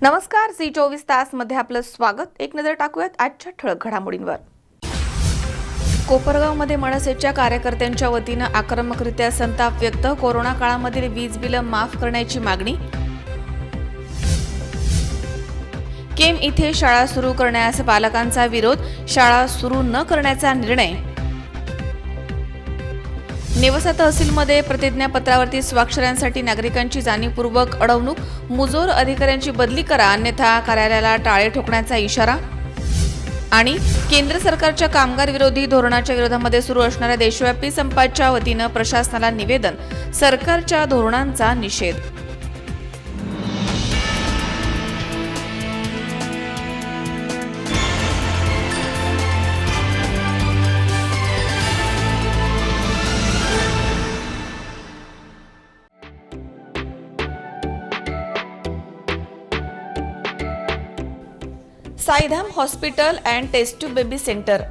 नमस्कार, झी 24 तास मध्ये आपलं स्वागत। एक नजर टाकूयात आजच्या ठळक घडामोडींवर। कोपरगावमध्ये मनसेच्या कार्यकर्त्यांच्या वतीनं आक्रमकरित्या संताप व्यक्त। कोरोना काळामधील वीज बिल माफ करण्याची मागणी। केम इथे शाळा सुरू करण्यास पालकांचा विरोध। शाळा सुरू न करण्याचा निर्णय। नेवासा तहसीलमध्ये प्रतिज्ञापत्रावरती स्वाक्षऱ्यांसाठी नागरिकांची जाणीवपूर्वक अडवणूक। मुजोर अधिकाऱ्यांची बदली करा, अन्यथा कार्यालयाला टाळे ठोकण्याचा इशारा। आणि केंद्र सरकारच्या कामगार विरोधी धोरणाच्या विरोधामध्ये सुरू असणाऱ्या देशव्यापी संपाच्या वतीनं प्रशासनाला निवेदन। सरकारच्या धोरणांचा निषेध। Saidham hospital and test tube baby centre.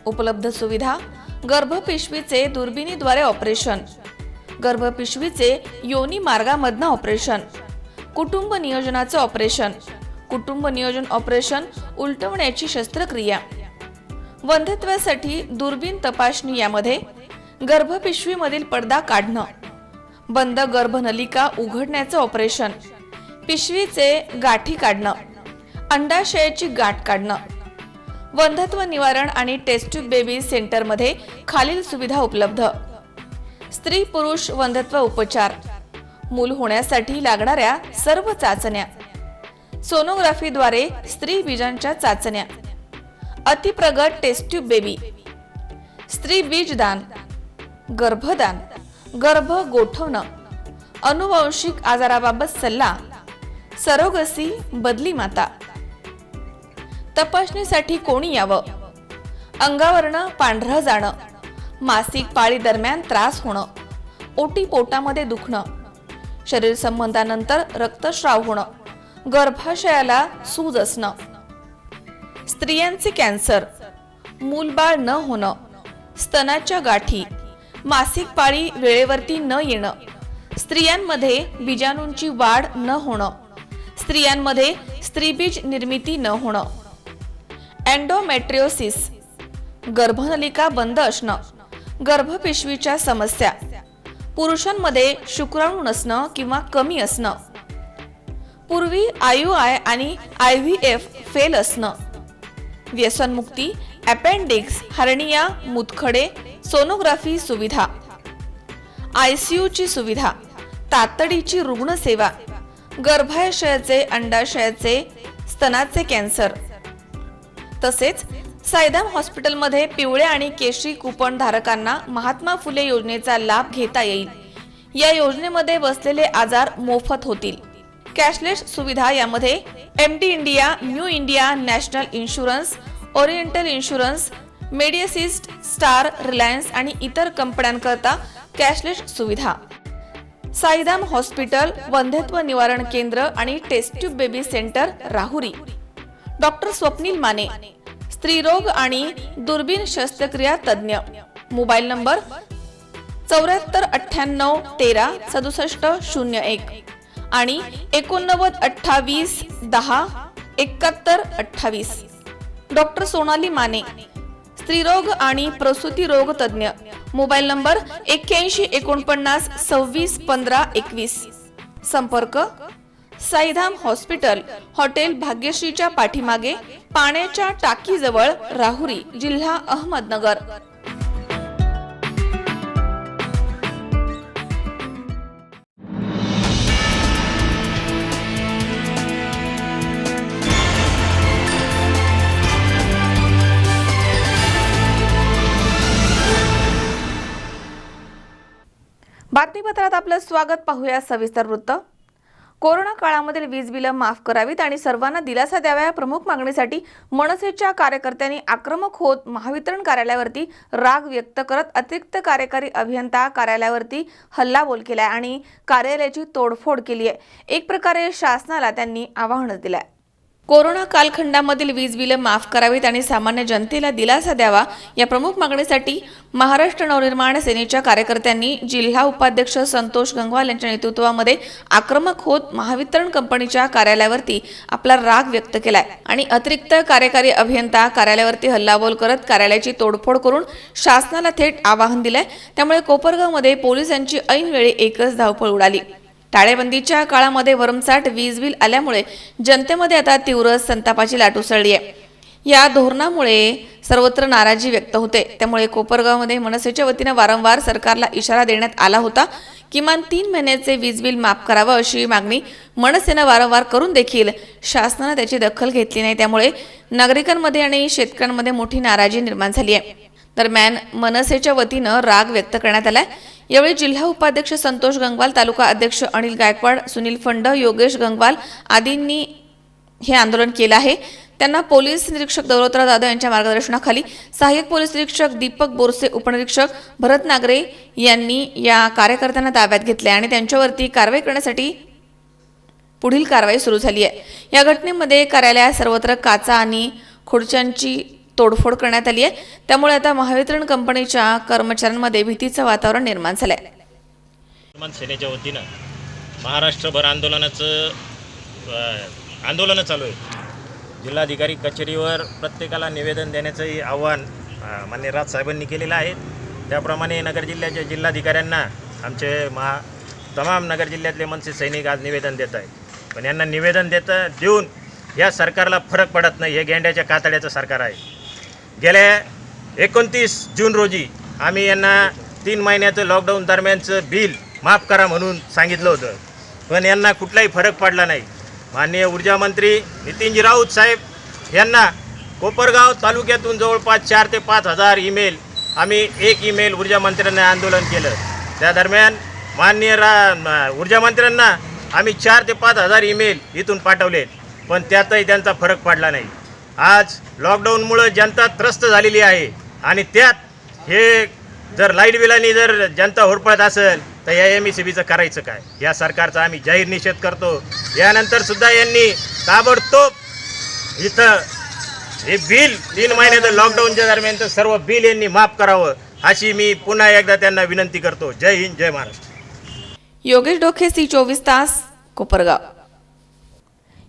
उपलब्ध सुविधा। गर्भपिशवीचे दुर्बिणीद्वारे ऑपरेशन। गर्भपिशवीचे योनी मार्गामधनं ऑपरेशन। कुटुंब नियोजनाचे ऑपरेशन। कुटुंब नियोजन ऑपरेशन उलटवण्याची शस्त्रक्रिया। वंध्यत्वासाठी दुर्बीण तपासणी। यामध्ये गर्भपिशवीमधील पडदा काढणं, बंद गर्भनलिका उघडण्याचं ऑपरेशन, पिशवीचे गाठी काढणं, अंडाशयाची गाठ काढणं। वंध्यत्व निवारण आणि टेस्ट ट्यूब बेबी सेंटरमध्ये खालील सुविधा उपलब्ध। स्त्री पुरुष वंध्यत्व उपचार, मूल होण्यासाठी लागणाऱ्या सर्व चाचण्या, सोनोग्राफीद्वारे स्त्री बीजांच्या चाचण्या, अतिप्रगत टेस्ट ट्यूब बेबी, स्त्री बीजदान, गर्भदान, गर्भ गोठवणं, अनुवांशिक आजाराबाबत सल्ला, सरोगसी, बदली माता। तपासणीसाठी कोणी यावं? अंगावरनं पांढरं जाणं, मासिक पाळी दरम्यान त्रास होणं, ओटी पोटामध्ये दुखणं, शरीर संबंधानंतर रक्तस्राव होणं, गर्भाशयाला सूज असणं, स्त्रियांचे कॅन्सर, मूलबाळ न होणं, स्तनाच्या गाठी, मासिक पाळी वेळेवरती न येणं, स्त्रियांमध्ये बीजाणूंची वाढ न होणं, स्त्रियांमध्ये स्त्रीबीज निर्मिती न होणं, एंडोमेट्रियोसिस, गर्भनलिका बंद असणं, गर्भपिशवीच्या समस्या, पुरुषांमध्ये शुक्राणू नसणं किंवा कमी असणं, पूर्वी IUI आणि IVF फेल असणं, व्यसनमुक्ती, अपेंडिक्स, हर्निया, मुतखडे, सोनोग्राफी सुविधा, ICU ची सुविधा, तातडीची रुग्णसेवा, गर्भाशयाचे, अंडाशयाचे, स्तनाचे कॅन्सर। तसेच साईधाम हॉस्पिटलमध्ये पिवळ्या आणि केशरी कुपन धारकांना महात्मा फुले योजनेचा लाभ घेता येईल। या योजनेमध्ये बसलेले आजार मोफत होतील। कॅशलेस सुविधा। यामध्ये MD India, New India, National Insurance, Oriental Insurance, Medi Assist, Star, Reliance आणि इतर कंपन्यांकरता कॅशलेस सुविधा। साईधाम हॉस्पिटल, वंध्यत्व निवारण केंद्र आणि test tube baby centre, Rahuri. Doctor Swapnil Mane, स्त्रीरोग आणि दुर्बीण शस्त्रक्रिया तज्ञ। मोबाईल नंबर 74 98 13 67 01 आणि 89 28 10 71 28। डॉक्टर सोनाली माने, स्त्रीरोग आणि प्रसूती रोग तज्ञ। Mobile number 81 49 26 15 21। संपर्क साईधाम हॉस्पिटल, हॉटेल भाग्यश्रीच्या पाठीमागे, पाण्याच्या टाकीजवळ, राहुरी, जिल्हा अहमदनगर। बातमीपत्रात आपलं स्वागत। पाहूया सविस्तर वृत्त। कोरोना काळामधील वीज बिलं माफ करावीत आणि सर्वांना दिलासा द्यावा या प्रमुख मागणीसाठी मनसेच्या कार्यकर्त्यांनी आक्रमक होत महावितरण कार्यालयावरती राग व्यक्त करत अतिरिक्त कार्यकारी अभियंता कार्यालयावरती हल्लाबोल केलाय आणि कार्यालयाची तोडफोड केली आहे। एक प्रकारे शासनाला त्यांनी आव्हान दिलंय। कोरोना कालखंडामधील वीज बिलं माफ करावीत आणि सामान्य जनतेला दिलासा द्यावा या प्रमुख मागणीसाठी महाराष्ट्र नवनिर्माण सेनेच्या कार्यकर्त्यांनी जिल्हा उपाध्यक्ष संतोष गंगवाल यांच्या नेतृत्वामध्ये आक्रमक होत महावितरण कंपनीच्या कार्यालयावरती आपला राग व्यक्त केलाय आणि अतिरिक्त कार्यकारी अभियंता कार्यालयावरती हल्लाबोल करत कार्यालयाची तोडफोड करून शासनाला थेट आवाहन दिलंय। त्यामुळे कोपरगावमध्ये पोलिसांची ऐनवेळी एकच धावपळ उडाली। टाळेबंदीच्या काळामध्ये भरमसाठ वीज बिल आल्यामुळे जनतेमध्ये आता तीव्र संतापाची लाट उसळली आहे। या धोरणामुळे सर्वत्र नाराजी व्यक्त होते। त्यामुळे कोपरगावमध्ये मनसेच्या वतीने वारंवार सरकारला इशारा देण्यात आला होता। किमान 3 महिन्याचे वीज बिल माफ करावं अशी मागणी मनसेने वारंवार करून देखील शासनाने त्याची दखल घेतली नाही। त्यामुळे नागरिकांमध्ये आणि शेतकऱ्यांमध्ये मोठी नाराजी निर्माण झाली आहे। दरम्यान मनसेच्या वतीने राग व्यक्त करण्यात आलाय। यावेळी जिल्हा उपाध्यक्ष संतोष गंगवाल, तालुका अध्यक्ष अनिल गायकवाड, सुनील फंड, योगेश गंगवाल आदींनी हे आंदोलन केलं आहे। त्यांना पोलीस निरीक्षक दौलतराव जाधव यांच्या मार्गदर्शनाखाली सहाय्यक पोलीस निरीक्षक दीपक बोरसे, उपनिरीक्षक भरत नागरे यांनी या कार्यकर्त्यांना ताब्यात घेतले आणि त्यांच्यावरती कारवाई करण्यासाठी पुढील कारवाई सुरू झाली आहे। या घटनेमध्ये कार्यालयात सर्वत्र काचा आणि खुर्च्यांची तोडफोड करण्यात आली आहे। त्यामुळे आता महावितरण कंपनीच्या कर्मचाऱ्यांमध्ये भीतीचं वातावरण निर्माण झालंय। नवनिर्माण सेनेच्या वतीनं महाराष्ट्रभर आंदोलन चालू आहे। जिल्हाधिकारी कचेरीवर प्रत्येकाला निवेदन देण्याचंही आव्हान माननीय राज साहेबांनी केलेलं आहे। त्याप्रमाणे नगर जिल्ह्याच्या जिल्हाधिकाऱ्यांना आमचे तमाम नगर जिल्ह्यातले मनसे सैनिक आज निवेदन देत आहेत। पण यांना निवेदन देऊन या सरकारला फरक पडत नाही। हे गेंड्याच्या कातड्याचं सरकार आहे। गेल्या 29 जून रोजी आम्ही यांना 3 महिन्याचं लॉकडाऊन दरम्यानचं बिल माफ करा म्हणून सांगितलं होतं, पण यांना कुठलाही फरक पडला नाही। माननीय ऊर्जा मंत्री नितीनजी राऊत साहेब यांना कोपरगाव तालुक्यातून जवळपास 4 ते 5 हजार ईमेल, आम्ही एक ईमेल ऊर्जा मंत्र्यांना आंदोलन केलं। त्या दरम्यान माननीय ऊर्जा मंत्र्यांना आम्ही 4 ते 5 हजार ईमेल इथून पाठवले, पण त्यातही त्यांचा फरक पडला नाही। आज लॉकडाऊनमुळे जनता त्रस्त झालेली आहे आणि त्यात हे जर लाईट बिलांनी जर जनता होरपळत असेल तर या MECBचं करायचं काय? या सरकारचा आम्ही जाहीर निषेध करतो। यानंतर सुद्धा यांनी ताबडतोब इथं हे बिल 3 महिन्याचं लॉकडाऊनच्या दरम्यानचं सर्व बिल यांनी माफ करावं अशी मी पुन्हा एकदा त्यांना विनंती करतो। जय हिंद, जय महाराष्ट्र। योगेश डोके, C24 तास, कोपरगाव।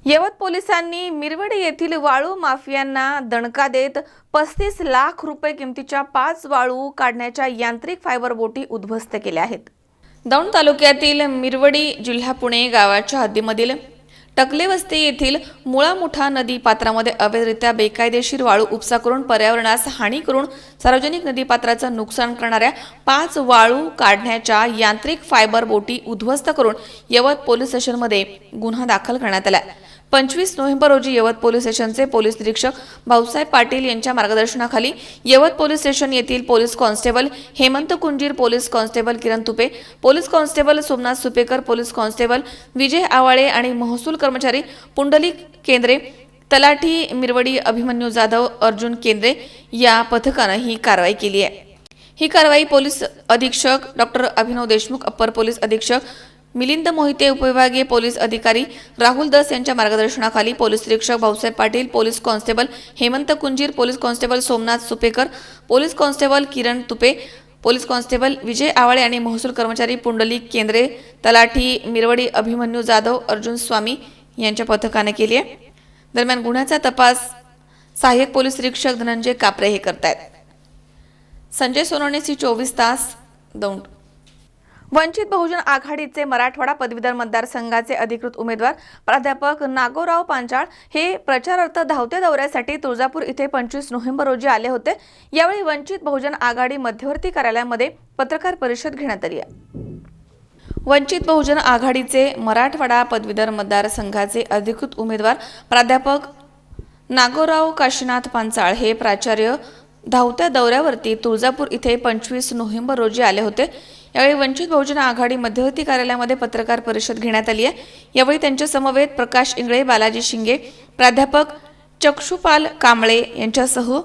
यवत पोलिसांनी मिरवडी येथील वाळू माफियांना दणका देत 35 लाख रुपये किमतीच्या 5 वाळू काढण्याच्या यांत्रिक फायबर बोटी उद्ध्वस्त केल्या आहेत। दौंड तालुक्यातील मिरवडी, जिल्हा पुणे गावाच्या हद्दीमधील टकलेवस्ती येथील मुळामुठा नदी पात्रामध्ये अवैधरित्या बेकायदेशीर वाळू उपसा करून पर्यावरणास हानी करून सार्वजनिक नदीपात्राचं नुकसान करणाऱ्या 5 वाळू काढण्याच्या यांत्रिक फायबर बोटी उद्ध्वस्त करून यवत पोलीस स्टेशनमध्ये गुन्हा दाखल करण्यात आला। 25 नोव्हेंबर रोजी यवत पोलीस स्टेशनचे पोलीस निरीक्षक भाऊसाहेब पाटील यांच्या मार्गदर्शनाखाली यवत पोलीस स्टेशन येथील police constable Hemant Kunjir, police constable Kiran Tupe, police constable Somnath Supekar, police constable Vijay Awale आणि महसूल कर्मचारी पुंडलिक केंद्रे, तलाठी मिरवडी अभिमन्यू जाधव, अर्जुन केंद्रे या पथकाने ही कारवाई केली आहे। ही कारवाई पोलीस अधीक्षक doctor Abhinav Deshmukh, upper police अधीक्षक मिलिंद मोहिते, उपविभागीय पोलीस अधिकारी राहुल दस यांच्या मार्गदर्शनाखाली पोलीस निरीक्षक Bhausaheb Patil, police constable Hemant Kunjir, police constable Somnath Supekar, police constable Kiran Tupe, police constable Vijay Awale आणि महसूल कर्मचारी पुंडलिक केंद्रे, तलाठी मिरवडी अभिमन्यू जाधव, अर्जुन स्वामी यांच्या पथकाने केली आहे। दरम्यान गुन्ह्याचा तपास सहाय्यक पोलीस निरीक्षक धनंजय कापरे हे करतायत। संजय सोनवणे, C24 तास, दौंड। वंचित बहुजन आघाडीचे मराठवाडा पदवीधर मतदारसंघाचे अधिकृत उमेदवार प्राध्यापक नागोराव पांचाळ हे प्रचारार्थ धावत्या दौऱ्यासाठी तुळजापूर इथे 25 नोव्हेंबर रोजी आले होते। यावेळी वंचित बहुजन आघाडी मध्यवर्ती कार्यालयामध्ये पत्रकार परिषद घेण्यात आली आहे। वंचित बहुजन आघाडीचे मराठवाडा पदवीधर मतदारसंघाचे अधिकृत उमेदवार प्राध्यापक नागोराव काशीनाथ पांचाळ हे प्राचार्य धावत्या दौऱ्यावरती तुळजापूर इथे 25 नोव्हेंबर रोजी आले होते। यावेळी वंचित बहुजन आघाडी मध्यवर्ती कार्यालयामध्ये पत्रकार परिषद घेण्यात आली आहे। यावेळी त्यांच्या समवेत प्रकाश इंगळे, बालाजी शिंगे, प्राध्यापक चक्षुपाल कांबळे यांच्यासह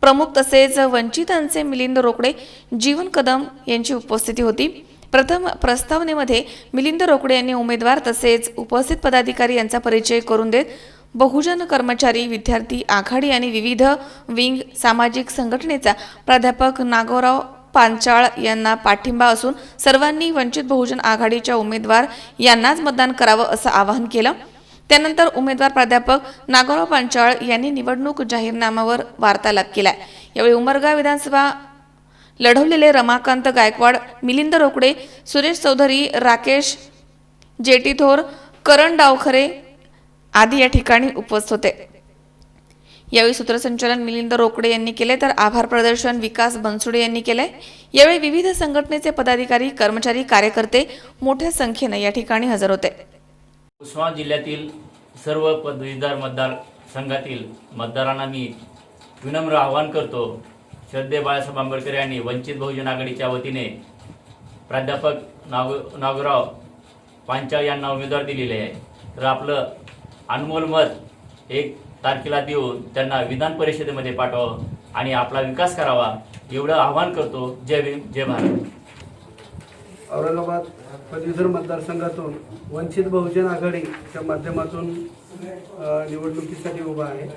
प्रमुख तसेच वंचितांचे मिलिंद रोकडे, जीवन कदम यांची उपस्थिती होती। प्रथम प्रस्तावनेमध्ये मिलिंद रोकडे यांनी उमेदवार तसेच उपस्थित पदाधिकारी यांचा परिचय करून देत बहुजन कर्मचारी विद्यार्थी आघाडी आणि विविध विंग सामाजिक संघटनेचा प्राध्यापक नागोराव पांचाळ यांना पाठिंबा असून सर्वांनी वंचित बहुजन आघाडीच्या उमेदवार यांनाच मतदान करावं असं आवाहन केलं। त्यानंतर उमेदवार प्राध्यापक नागोराव पांचाळ यांनी निवडणूक जाहीरनाम्यावर वार्तालाप केला। यावेळी उमरगा विधानसभा लढवलेले रमाकांत गायकवाड, मिलिंद रोकडे, सुरेश चौधरी, राकेश जेटीथोर, करण डावखरे आदी या ठिकाणी उपस्थित होते। यावेळी सूत्रसंचालन मिलिंद रोकडे यांनी केले तर आभार प्रदर्शन विकास बनसुडे यांनी केले। यावेळी विविध संघटनेचे पदाधिकारी, कर्मचारी, कार्यकर्ते मोठ्या संख्येने या ठिकाणी हजर होते। उस्मानाबाद जिल्ह्यातील सर्व पदवीधर मतदार संघातील मतदारांना मी विनम्र आवाहन करतो। श्रद्धेय बाळासाहेब आंबेडकर यांनी वंचित बहुजन आघाडीच्या वतीने प्राध्यापक नागोराव पांचाळ यांना उमेदवार दिलेले आहे, तर आपलं अनमोल मत 1 तारखेला देऊन त्यांना विधान परिषदेमध्ये पाठवावं आणि आपला विकास करावा एवढं आवाहन करतो। जय भीम, जय भारत। औरंगाबाद पदवीधर मतदारसंघातून वंचित बहुजन आघाडीच्या माध्यमातून निवडणुकीसाठी उभा आहे।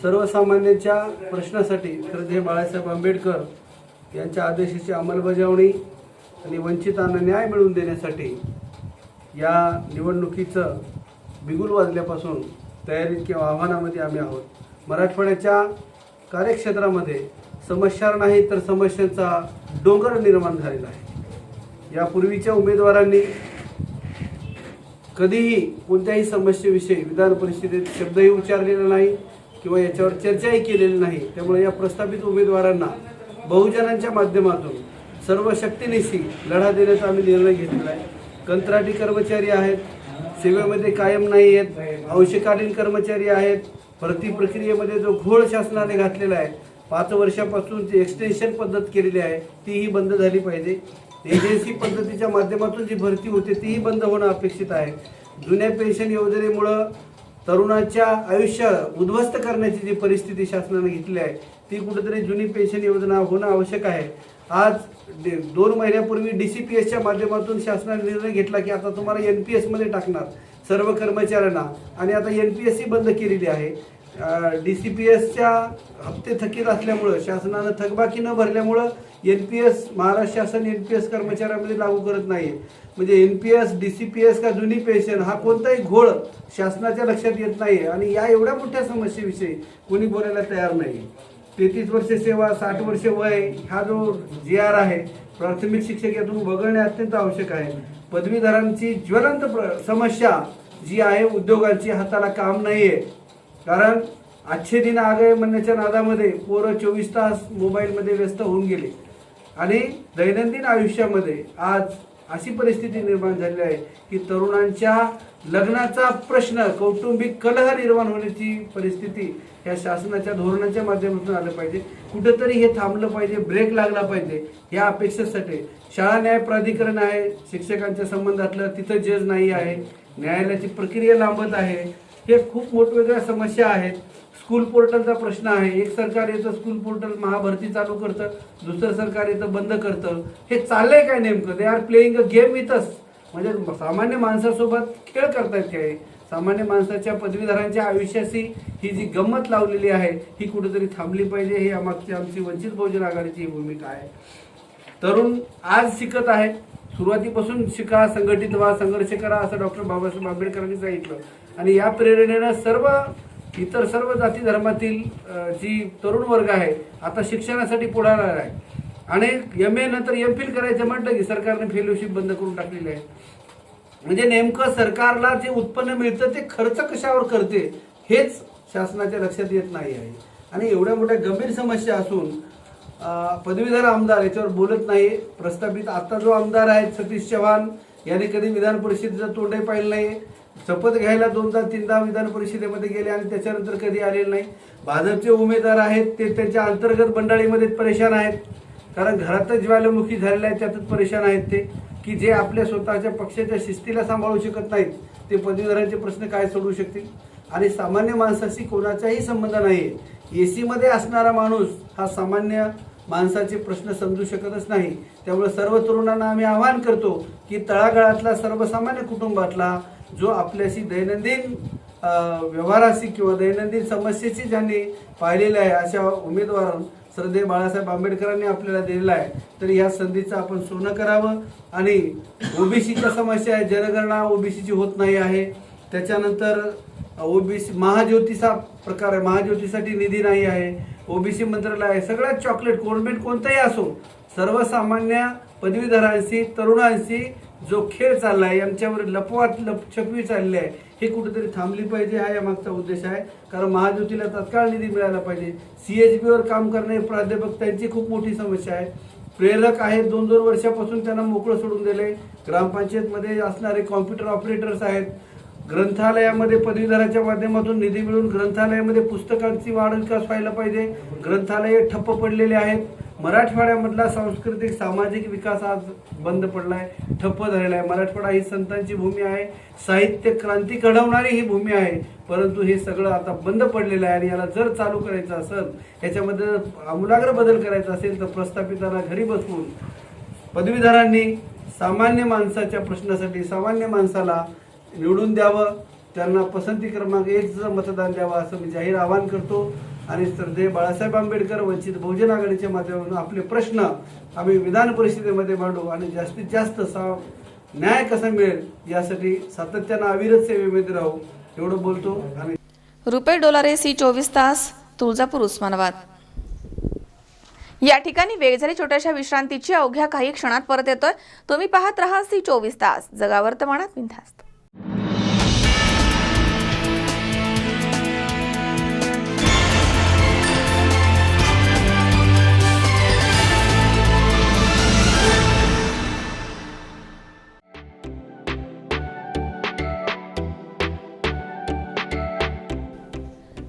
सर्वसामान्यांच्या प्रश्नासाठी श्रद्धेय बाळासाहेब आंबेडकर यांच्या आदेशाची अंमलबजावणी आणि वंचितांना न्याय मिळवून देण्यासाठी या निवडणुकीचं बिगुल वाजल्यापासून तयारीत किंवा आव्हानामध्ये आम्ही आहोत। मराठवाड्याच्या कार्यक्षेत्रामध्ये समस्या नाही तर समस्यांचा डोंगर निर्माण झालेला आहे। यापूर्वीच्या उमेदवारांनी कधीही कोणत्याही समस्येविषयी विधान परिषदेत शब्दही उच्चारलेला नाही किंवा याच्यावर चर्चाही केलेली नाही। त्यामुळे या प्रस्थापित उमेदवारांना बहुजनांच्या माध्यमातून सर्व शक्तीनिशी लढा देण्याचा आम्ही निर्णय घेतलेला आहे। कंत्राटी कर्मचारी आहेत, सेवेमध्ये कायम नाही आहेत, अंशकालीन कर्मचारी आहेत, भरती प्रक्रियेमध्ये जो घोळ शासनाने घातलेला आहे, 5 वर्षापासून जी एक्सटेन्शन पद्धत केलेली आहे तीही बंद झाली पाहिजे। एजन्सी पद्धतीच्या माध्यमातून जी भरती होते तीही बंद होणं अपेक्षित आहे। जुन्या पेन्शन योजनेमुळं तरुणाच्या आयुष्य उद्ध्वस्त करण्याची जी परिस्थिती शासनाने घेतली आहे ती कुठेतरी जुनी पेन्शन योजना होणं आवश्यक आहे। आज 2 महिन्यापूर्वी DCPSच्या माध्यमातून शासनाने निर्णय घेतला की आता तुम्हाला NPS मध्ये टाकणार सर्व कर्मचाऱ्यांना, आणि आता NPS बंद केलेली आहे। DCPSच्या हप्ते थकीत असल्यामुळं शासनानं थकबाकी न भरल्यामुळं NPS महाराष्ट्र शासन NPS कर्मचाऱ्यांमध्ये लागू करत नाही। म्हणजे NPS DCPS का जुनी पेन्शन हा कोणताही घोळ शासनाच्या लक्षात येत नाही आणि या एवढ्या मोठ्या समस्येविषयी कोणी बोलायला तयार नाही। 33 वर्ष सेवा, 60 वर्ष वय हा जो GR आहे प्राथमिक शिक्षक यातून वगळणे अत्यंत आवश्यक आहे। पदवीधरांची ज्वलंत समस्या जी आहे उद्योगांची, हाताला काम नाही आहे, कारण आजचे दिन आ गए म्हणण्याच्या नादामध्ये पोरं 24 तास मोबाईलमध्ये व्यस्त होऊन गेले आणि दैनंदिन आयुष्यामध्ये आज अशी परिस्थिती निर्माण झाली आहे की तरुणांच्या लग्नाचा प्रश्न, कौटुंबिक कलह निर्माण होण्याची परिस्थिती या शासनाच्या धोरणाच्या माध्यमातून आलं पाहिजे। कुठेतरी हे थांबलं पाहिजे, ब्रेक लागला पाहिजे। या अपेक्षेसाठी शाळा न्याय प्राधिकरण आहे, शिक्षकांच्या संबंधातलं तिथं जज नाही आहे, न्यायालयाची प्रक्रिया लांबत आहे, हे खूप मोठवेगळ्या समस्या आहेत। स्कूल पोर्टलचा प्रश्न आहे, एक सरकार येतं स्कूल पोर्टल महाभरती चालू करतं, दुसरं सरकार येतं बंद करतं। हे चाललंय काय नेमकं? They are playing a game with us, म्हणजे सामान्य माणसासोबत खेळ करतायत काय? सामान्य माणसाच्या पदवीधरांच्या आयुष्याशी ही जी गंमत लावलेली आहे ही कुठेतरी थांबली पाहिजे। हे आमची वंचित बहुजन आघाडीची भूमिका आहे। तरुण आज शिकत आहे, सुरुवातीपासून शिका, संघटित व्हा, संघर्ष करा असं डॉक्टर बाबासाहेब आंबेडकरांनी सांगितलं आणि या प्रेरणेनं इतर सर्व जाती धर्मातील जी तरुण वर्ग आहे आता शिक्षणासाठी पुढाकार आहे आणि MA नंतर MPhil करायचं म्हटलं की सरकारने फेलोशिप बंद करून टाकलेली आहे। म्हणजे नेमकं सरकारला जे उत्पन्न मिळतं ते खर्च कशावर करते हेच शासनाच्या लक्षात येत नाही आहे आणि एवढ्या मोठ्या गंभीर समस्या असून पदवीधर आमदार याच्यावर बोलत नाही। प्रस्थापित आता जो आमदार आहे सतीश चव्हाण यांनी कधी विधान परिषदेचं तोंडही पाहिलं नाही, शपथ घ्यायला 2दा-3दा विधान परिषदेमध्ये गेले आणि त्याच्यानंतर कधी आलेले नाही। भाजपचे उमेदवार आहेत ते त्यांच्या अंतर्गत मंडळीमध्ये परेशान आहेत, कारण घरातच ज्वालामुखी झालेले आहेत त्यातच परेशान आहेत ते, की जे आपल्या स्वतःच्या पक्षाच्या शिस्तीला सांभाळू शकत नाहीत ते पदवीधरांचे प्रश्न काय सोडवू शकतील? आणि सामान्य माणसाशी कोणाचाही संबंध नाही। AC मध्ये असणारा माणूस हा सामान्य माणसाचे प्रश्न समजू शकतच नाही। त्यामुळे सर्व तरुणांना आम्ही आवाहन करतो की तळागाळातला सर्वसामान्य कुटुंबातला जो आपल्याशी दैनंदिन व्यवहाराशी किंवा दैनंदिन समस्येची ज्यांनी पाहिलेले आहे अशा उमेदवारांना श्रद्धेय बाळासाहेब आंबेडकरांनी आपल्याला दिलेला आहे. तर या संधीचं आपण सोनं करावं. आणि ओबीसीच्या समस्या आहे, जनगणना ओबीसीची होत नाही आहे. त्याच्यानंतर ओबीसी महाज्योतीचा प्रकार आहे, महाज्योतीसाठी निधी नाही आहे. ओबीसी मंत्रालय आहे. सगळ्यात चॉकलेट गव्हर्नमेंट कोणतंही असो, सर्वसामान्य पदवीधरांशी तरुणांशी जो खेळ चालला आहे, यांच्यावर लपछपवी चालली आहे, हे कुठेतरी थांबली पाहिजे. हा या मागचा उद्देश आहे. कारण महाज्योतीला तत्काळ निधी मिळाला पाहिजे. CHBवर काम करणारे प्राध्यापक त्यांची खूप मोठी समस्या आहे. प्रेरक आहेत, 2-2 वर्षापासून त्यांना मोकळं सोडून दिले. ग्रामपंचायतमध्ये असणारे कॉम्प्युटर ऑपरेटर्स आहेत. ग्रंथालयामध्ये पदवीधराच्या माध्यमातून निधी मिळून ग्रंथालयामध्ये पुस्तकांची वाढ विकास व्हायला पाहिजे. ग्रंथालये ठप्प पडलेले आहेत. मराठवाड्यामधला सांस्कृतिक सामाजिक विकास आज बंद पडलाय, ठप्प झालेला आहे. मराठवाडा ही संतांची भूमी आहे, साहित्य क्रांती घडवणारी ही भूमी आहे. परंतु हे सगळं आता बंद पडलेलं आहे. आणि याला जर चालू करायचं असेल, याच्यामध्ये आमूलाग्र बदल करायचा असेल तर प्रस्थापितांना घरी बसवून पदवीधरांनी सामान्य माणसाच्या प्रश्नासाठी सामान्य माणसाला निवडून द्यावं, त्यांना पसंती क्रमांक 1 मतदान द्यावं असं मी जाहीर आवाहन करतो. आणि श्रद्धेय बाळासाहेब आंबेडकर वंचित बहुजन आघाडीच्या माध्यमातून आपले प्रश्न आम्ही विधान परिषदेमध्ये मांडू आणि जास्तीत जास्त न्याय कसा मिळेल यासाठी सातत्यानं अविरत सेवेमध्ये राहू, एवढं बोलतो. आणि रुपेश डोलारे, C24 तास, तुळजापूर, उस्मानाबाद. या ठिकाणी वेळ झाली छोट्याशा विश्रांतीची. अवघ्या काही क्षणात परत येतोय. तुम्ही पाहत रहा C24 तास, जगा वर्तमानात बिनधास्त.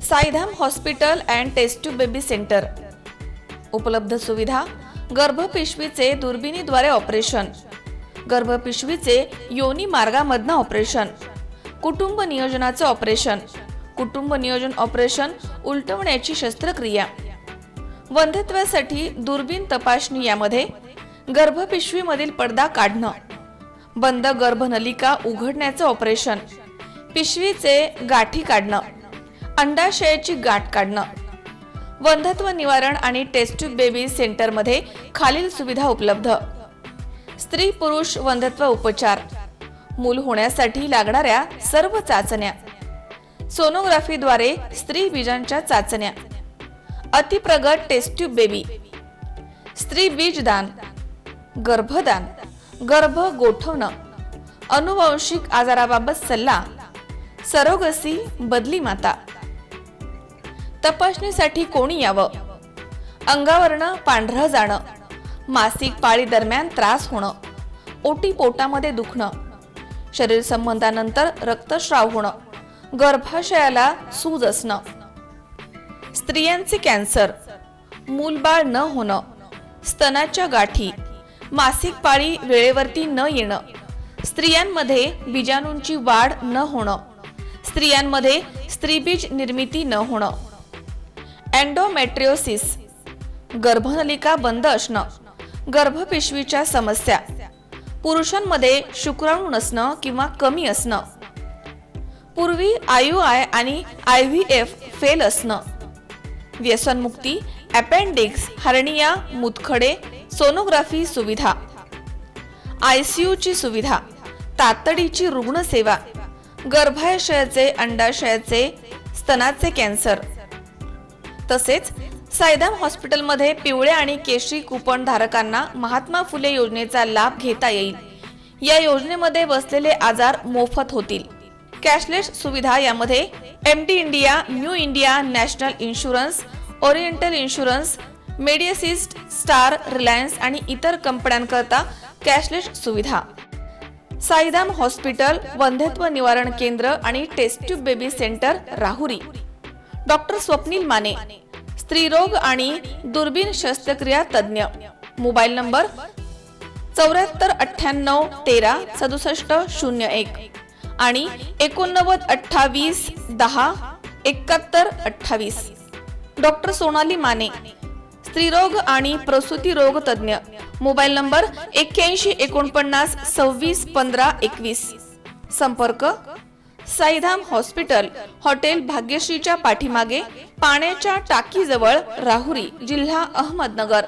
Saidham hospital and test tube baby centre. उपलब्ध सुविधा: गर्भपिशवीचे दुर्बिणीद्वारे ऑपरेशन, गर्भपिशवीचे योनी मार्गामधनं ऑपरेशन, कुटुंब नियोजनाचं ऑपरेशन, कुटुंब नियोजन ऑपरेशन, उलटवण्याची शस्त्रक्रिया, वंध्यत्वासाठी दुर्बीण तपासणी, यामध्ये गर्भपिशवीमधील पडदा काढणं, बंद गर्भनलिका उघडण्याचं ऑपरेशन, पिशवीचे गाठी काढणं, अंडाशयाची गाठ काढणं. वंध्यत्व निवारण आणि टेस्ट ट्यूब बेबी सेंटरमध्ये खालील सुविधा उपलब्ध: स्त्री पुरुष वंध्यत्व उपचार, मूल होण्यासाठी लागणाऱ्या सर्व चाचण्या, सोनोग्राफीद्वारे स्त्री बीजांच्या चाचण्या, अतिप्रगत टेस्ट ट्यूब बेबी, स्त्री बीजदान, गर्भदान, गर्भ गोठवणं, अनुवांशिक आजाराबाबत सल्ला, सरोगसी, बदली माता. तपासणीसाठी कोणी यावं: अंगावरनं पांढरं जाणं, मासिक पाळी दरम्यान त्रास होणं, ओटी पोटामध्ये दुखणं, शरीर संबंधानंतर रक्तस्राव होणं, गर्भाशयाला सूज असणं, स्त्रियांचे कॅन्सर, मूलबाळ न होणं, स्तनाच्या गाठी, मासिक पाळी वेळेवरती न येणं, स्त्रियांमध्ये बीजाणूंची वाढ न होणं, स्त्रियांमध्ये स्त्रीबीज निर्मिती न होणं, एंडोमेट्रियोसिस, गर्भनलिका बंद असणं, गर्भपिशवीच्या समस्या, पुरुषांमध्ये शुक्राणू नसणं किंवा कमी असणं, पूर्वी IUI आणि IVF फेल असणं, व्यसनमुक्ती, अपेंडिक्स, हर्निया, मुतखडे, सोनोग्राफी सुविधा, ICU ची सुविधा, तातडीची रुग्णसेवा, गर्भाशयाचे, अंडाशयाचे, स्तनाचे कॅन्सर. तसेच साईधाम हॉस्पिटलमध्ये पिवळ्या आणि केशरी कुपन धारकांना महात्मा फुले योजनेचा लाभ घेता येईल. या योजनेमध्ये बसलेले आजार मोफत होतील. कॅशलेस सुविधा, यामध्ये MD India, New India, National Insurance, Oriental Insurance, Medi Assist, Star, Reliance आणि इतर कंपन्यांकरता कॅशलेस सुविधा. साईधाम हॉस्पिटल, वंध्यत्व निवारण केंद्र आणि test tube baby centre, Rahuri. Doctor Swapnil Mane, स्त्रीरोग आणि दुर्बीण शस्त्रक्रिया तज्ञ. मोबाईल नंबर 74 98 13 67 01 आणि 89 28 10 71 28. डॉक्टर सोनाली माने, स्त्रीरोग आणि प्रसूती रोग तज्ञ. Mobile number 81 49 26 15 21. संपर्क साईधाम हॉस्पिटल, हॉटेल भाग्यश्रीच्या पाठीमागे, पाण्याच्या टाकीजवळ, राहुरी, जिल्हा अहमदनगर.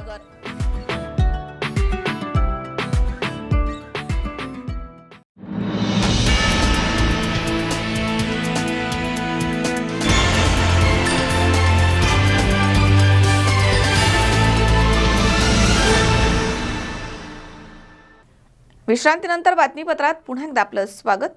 विश्रांतीनंतर बातमीपत्रात पुन्हा एकदा आपलं स्वागत.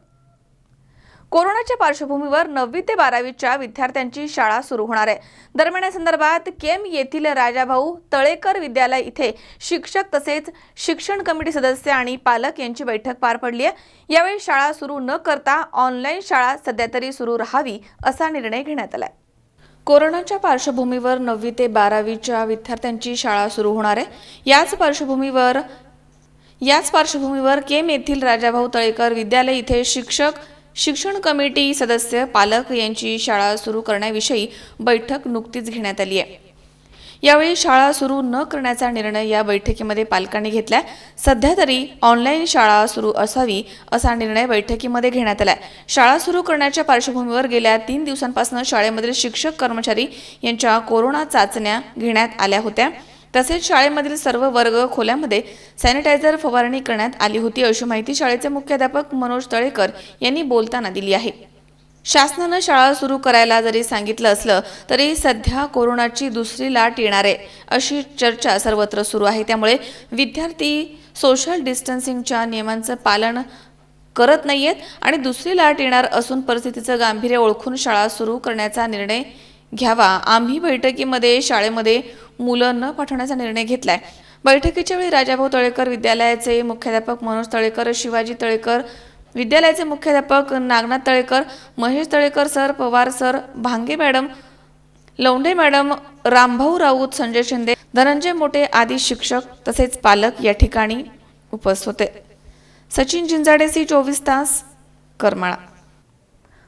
कोरोनाच्या पार्श्वभूमीवर 9वी ते 12वीच्या विद्यार्थ्यांची शाळा सुरू होणार आहे. दरम्यान या संदर्भात केम येथील राजाभाऊ तळेकर विद्यालय इथे शिक्षक तसेच शिक्षण कमिटी सदस्य आणि पालक यांची बैठक पार पडली आहे. यावेळी शाळा सुरू न करता ऑनलाईन शाळा सध्या तरी सुरू राहावी असा निर्णय घेण्यात आलाय. कोरोनाच्या पार्श्वभूमीवर 9वी ते 12वीच्या विद्यार्थ्यांची शाळा सुरू होणार आहे. याच पार्श्वभूमीवर केम येथील राजाभाऊ तळेकर विद्यालय इथे शिक्षक, शिक्षण कमिटी सदस्य, पालक यांची शाळा सुरू करण्याविषयी बैठक नुकतीच घेण्यात आली आहे. यावेळी शाळा सुरू न करण्याचा निर्णय या बैठकीमध्ये पालकांनी घेतलाय. सध्या तरी ऑनलाईन शाळा सुरू असावी असा निर्णय बैठकीमध्ये घेण्यात आलाय. शाळा सुरू करण्याच्या पार्श्वभूमीवर गेल्या 3 दिवसांपासून शाळेमधील शिक्षक कर्मचारी यांच्या कोरोना चाचण्या घेण्यात आल्या होत्या. तसेच शाळेमधील सर्व वर्ग खोल्यांमध्ये सॅनिटायझर फवारणी करण्यात आली होती, अशी माहिती शाळेचे मुख्याध्यापक मनोज तळेकर यांनी बोलताना दिली आहे. शासनानं शाळा सुरू करायला जरी सांगितलं असलं तरी सध्या कोरोनाची दुसरी लाट येणार आहे अशी चर्चा सर्वत्र सुरू आहे. त्यामुळे विद्यार्थी सोशल डिस्टन्सिंगच्या नियमांचं पालन करत नाहीयेत आणि दुसरी लाट येणार असून परिस्थितीचं गांभीर्य ओळखून शाळा सुरू करण्याचा निर्णय घ्यावा. आम्ही बैठकीमध्ये शाळेमध्ये मुलं न पाठवण्याचा निर्णय घेतलाय. बैठकीच्या वेळी राजाभाऊ तळेकर विद्यालयाचे मुख्याध्यापक मनोज तळेकर, शिवाजी तळेकर विद्यालयाचे मुख्याध्यापक नागनाथ तळेकर, महेश तळेकर सर, पवार सर, भांगे मॅडम, लौंढे मॅडम, रामभाऊ राऊत, संजय शिंदे, धनंजय मोठे आदी शिक्षक तसेच पालक या ठिकाणी उपस्थित होते. सचिन जिंजाडे, सी24 तास, करमाळा.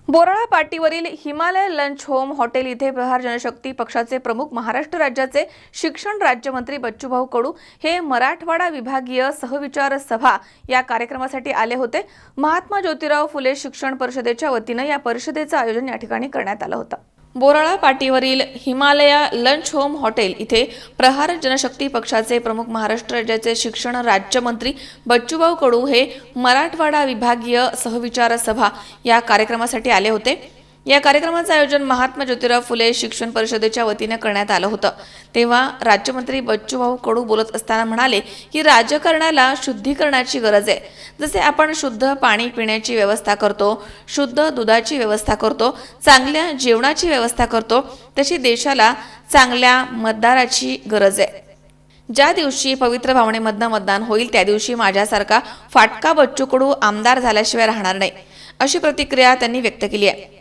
बोराळा पाटीवरील हिमालय लंच होम हॉटेल इथे प्रहार जनशक्ती पक्षाचे प्रमुख, महाराष्ट्र राज्याचे शिक्षण राज्यमंत्री बच्चूभाऊ कडू हे मराठवाडा विभागीय सहविचार सभा या कार्यक्रमासाठी आले होते. महात्मा ज्योतिराव फुले शिक्षण परिषदेच्या वतीनं या परिषदेचं आयोजन या ठिकाणी करण्यात आलं होतं. बोराळा पाटीवरील हिमालय लंच होम हॉटेल इथे प्रहार जनशक्ती पक्षाचे प्रमुख, महाराष्ट्र राज्याचे शिक्षण राज्यमंत्री बच्चूभाऊ कडू हे मराठवाडा विभागीय सहविचार सभा या कार्यक्रमासाठी आले होते. या कार्यक्रमाचं आयोजन महात्मा ज्योतिराव फुले शिक्षण परिषदेच्या वतीने करण्यात आलं होतं. तेव्हा राज्यमंत्री बच्चूभाऊ कडू बोलत असताना म्हणाले की राजकारणाला शुद्धीकरणाची गरज आहे. जसे आपण शुद्ध पाणी पिण्याची व्यवस्था करतो, शुद्ध दुधाची व्यवस्था करतो, चांगल्या जेवणाची व्यवस्था करतो, तशी देशाला चांगल्या मतदाराची गरज आहे. ज्या दिवशी पवित्र भावनेमधनं मतदान होईल त्या दिवशी माझ्यासारखा फाटका बच्चू कडू आमदार झाल्याशिवाय राहणार नाही, अशी प्रतिक्रिया त्यांनी व्यक्त केली आहे.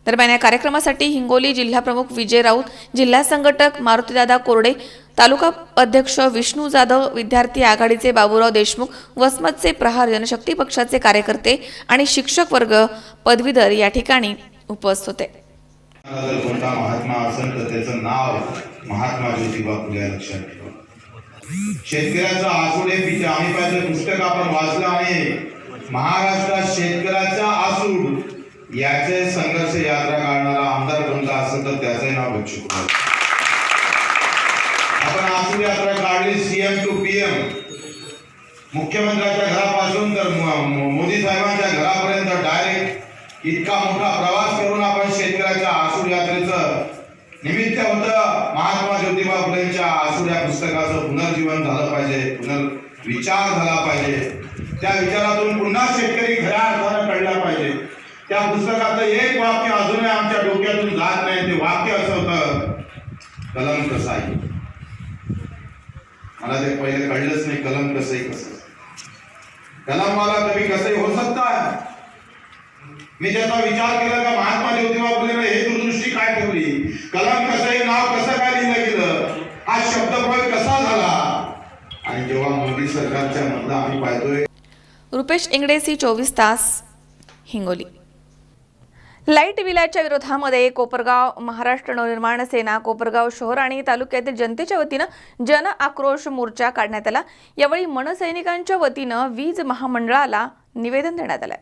दरम्यान या कार्यक्रमासाठी हिंगोली जिल्हा प्रमुख विजय राऊत, जिल्हा संघटक मारुतीदादा कोरडे, तालुका अध्यक्ष विष्णू जाधव, विद्यार्थी आघाडीचे बाबूराव देशमुख, वसमतचे प्रहार जनशक्ती पक्षाचे कार्यकर्ते आणि शिक्षक वर्ग, पदवीधर या ठिकाणी उपस्थित होते. जर कोणता महात्मा असेल तर त्याचं नाव महात्मा ज्योतिबा फुले लक्षात ठेवा. शेतकऱ्याचा आसूड हे पिते. आम्ही पाहिजे पुस्तक आपण वाचलं आहे, महाराष्ट्रात शेतकऱ्याचा आसूड याचे संघर्ष यात्रा काढणारा आमदार कोणता असेल तर त्याचे नाव बच्चू कडू. आपण आसूड यात्रा काढली सीएम टू पीएम, मुख्यमंत्र्यांच्या घरापासून तर मोदी साहेबांच्या घरापर्यंत डायरेक्ट इतका मोठा प्रवास करून आपण शेतकऱ्याच्या आसूड यात्रेचं निमित्त होतं. महात्मा ज्योतिबा फुलेंच्या आसूड या पुस्तकाचं पुनर्जीवन झालं पाहिजे, पुनर्विचार झाला पाहिजे. त्या विचारातून पुन्हा शेतकरी खऱ्या अर्थानं कळला पाहिजे. त्या पुस्तकाचं एक वाक्य अजूनही आमच्या डोक्यातून जात नाही. ते वाक्य असं होतं, कलम कसाई. मला ते पहिले कळलंच नाही, कलम कसाई कसं. कलम वाला कभी कसाई हो सकता है. मी त्याचा विचार केला का महात्मा ज्योतिबा फुलेने हे दूरदृष्टी काय ठेवली, कलम कसाई नाव कसं काय लिहिलं गेलं, हा शब्दप्रयोग कसा झाला. आणि जेव्हा मोदी सरकारच्या मधला आम्ही पाहतोय. रुपेश इंगडे, सी24 तास, हिंगोली. लाईट बिलाच्या विरोधामध्ये कोपरगाव महाराष्ट्र नवनिर्माण सेना कोपरगाव शहर आणि तालुक्यातील जनतेच्या वतीनं जन आक्रोश मोर्चा काढण्यात आला. यावेळी मनसैनिकांच्या वतीनं वीज महामंडळाला निवेदन देण्यात आलं.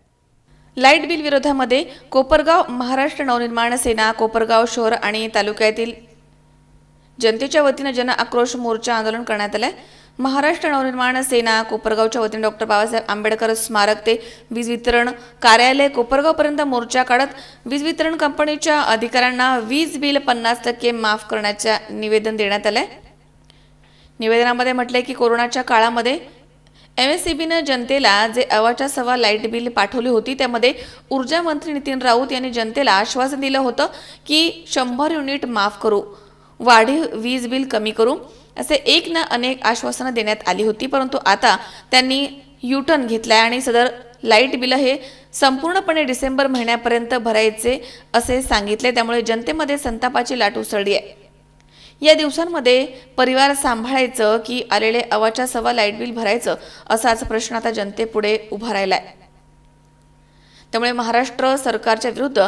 लाईट बिल विरोधामध्ये कोपरगाव महाराष्ट्र नवनिर्माण सेना कोपरगाव शहर आणि तालुक्यातील जनतेच्या वतीनं जन आक्रोश मोर्चा आंदोलन करण्यात आलंय। महाराष्ट्र नवनिर्माण सेना कोपरगावच्या वतीने डॉक्टर बाबासाहेब आंबेडकर स्मारक ते वीज वितरण कार्यालय कोपरगावपर्यंत मोर्चा काढत वीज वितरण कंपनीच्या अधिकाऱ्यांना वीज बिल 50% माफ करण्याचे निवेदन देण्यात आलंय। निवेदनामध्ये म्हटलंय की कोरोनाच्या काळामध्ये MSEBनं जनतेला जे अवाच्या सवा लाईट बिल पाठवली होती त्यामध्ये ऊर्जा मंत्री नितीन राऊत यांनी जनतेला आश्वासन दिलं होतं की 100 युनिट माफ करू, वाढीव वीज बिल कमी करू, असे एक ना अनेक आश्वासनं देण्यात आली होती। परंतु आता त्यांनी U-टर्न घेतलाय आणि सदर लाईट बिल हे संपूर्णपणे डिसेंबर महिन्यापर्यंत भरायचे असे सांगितले। त्यामुळे जनतेमध्ये संतापाची लाट उसळली आहे। या दिवसांमध्ये परिवार सांभाळायचं की आलेले अवाच्या सवा लाईट बिल भरायचं असाच प्रश्न आता जनतेपुढे उभा राहिलाय। त्यामुळे महाराष्ट्र सरकारच्या विरुद्ध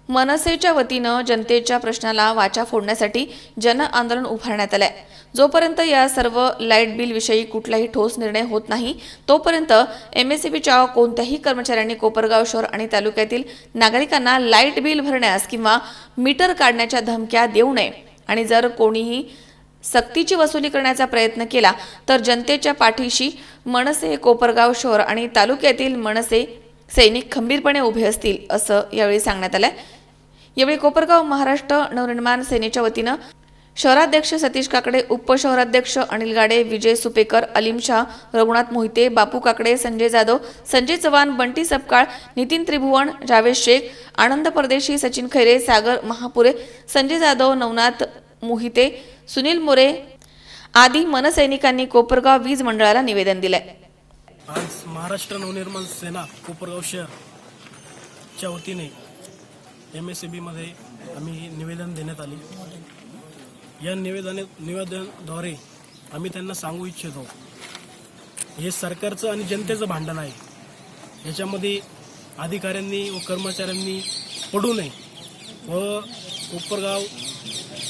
मनसेच्या वतीनं जनतेच्या प्रश्नाला वाचा फोडण्यासाठी जन आंदोलन उभारण्यात आलंय। जोपर्यंत या सर्व लाईट बिल विषयी कुठलाही ठोस निर्णय होत नाही तोपर्यंत MSEBच्या कोणत्याही कर्मचाऱ्यांनी कोपरगाव शहर आणि तालुक्यातील नागरिकांना लाईट बिल भरण्यास किंवा मीटर काढण्याच्या धमक्या देऊ नये आणि जर कोणीही सक्तीची वसुली करण्याचा प्रयत्न केला तर जनतेच्या पाठीशी मनसे कोपरगाव शहर आणि तालुक्यातील मनसे सैनिक खंबीरपणे उभे असतील असं यावेळी सांगण्यात आलंय। यावेळी कोपरगाव महाराष्ट्र नवनिर्माण सेनेच्या वतीनं शहराध्यक्ष सतीश काकडे, उपशहराध्यक्ष अनिल गाडे, विजय सुपेकर, अलीम शाह, रघुनाथ मोहिते, बापू काकडे, संजय जाधव, संजय चव्हाण, बंटी सपकाळ, नितीन त्रिभुवन, जावेद शेख, आनंद परदेशी, सचिन खैरे, सागर महापुरे, संजय जाधव, नवनाथ मोहिते, सुनील मोरे आदी मनसैनिकांनी कोपरगाव वीज मंडळाला निवेदन दिलंय। आज महाराष्ट्र नवनिर्माण सेना कोपरगाव शहरच्या वतीने MSEBमध्ये आम्ही निवेदन देण्यात आले। या निवेदनाद्वारे आम्ही त्यांना सांगू इच्छितो, हे सरकारचं आणि जनतेचं भांडण आहे। याच्यामध्ये अधिकाऱ्यांनी व कर्मचाऱ्यांनी पडू नये व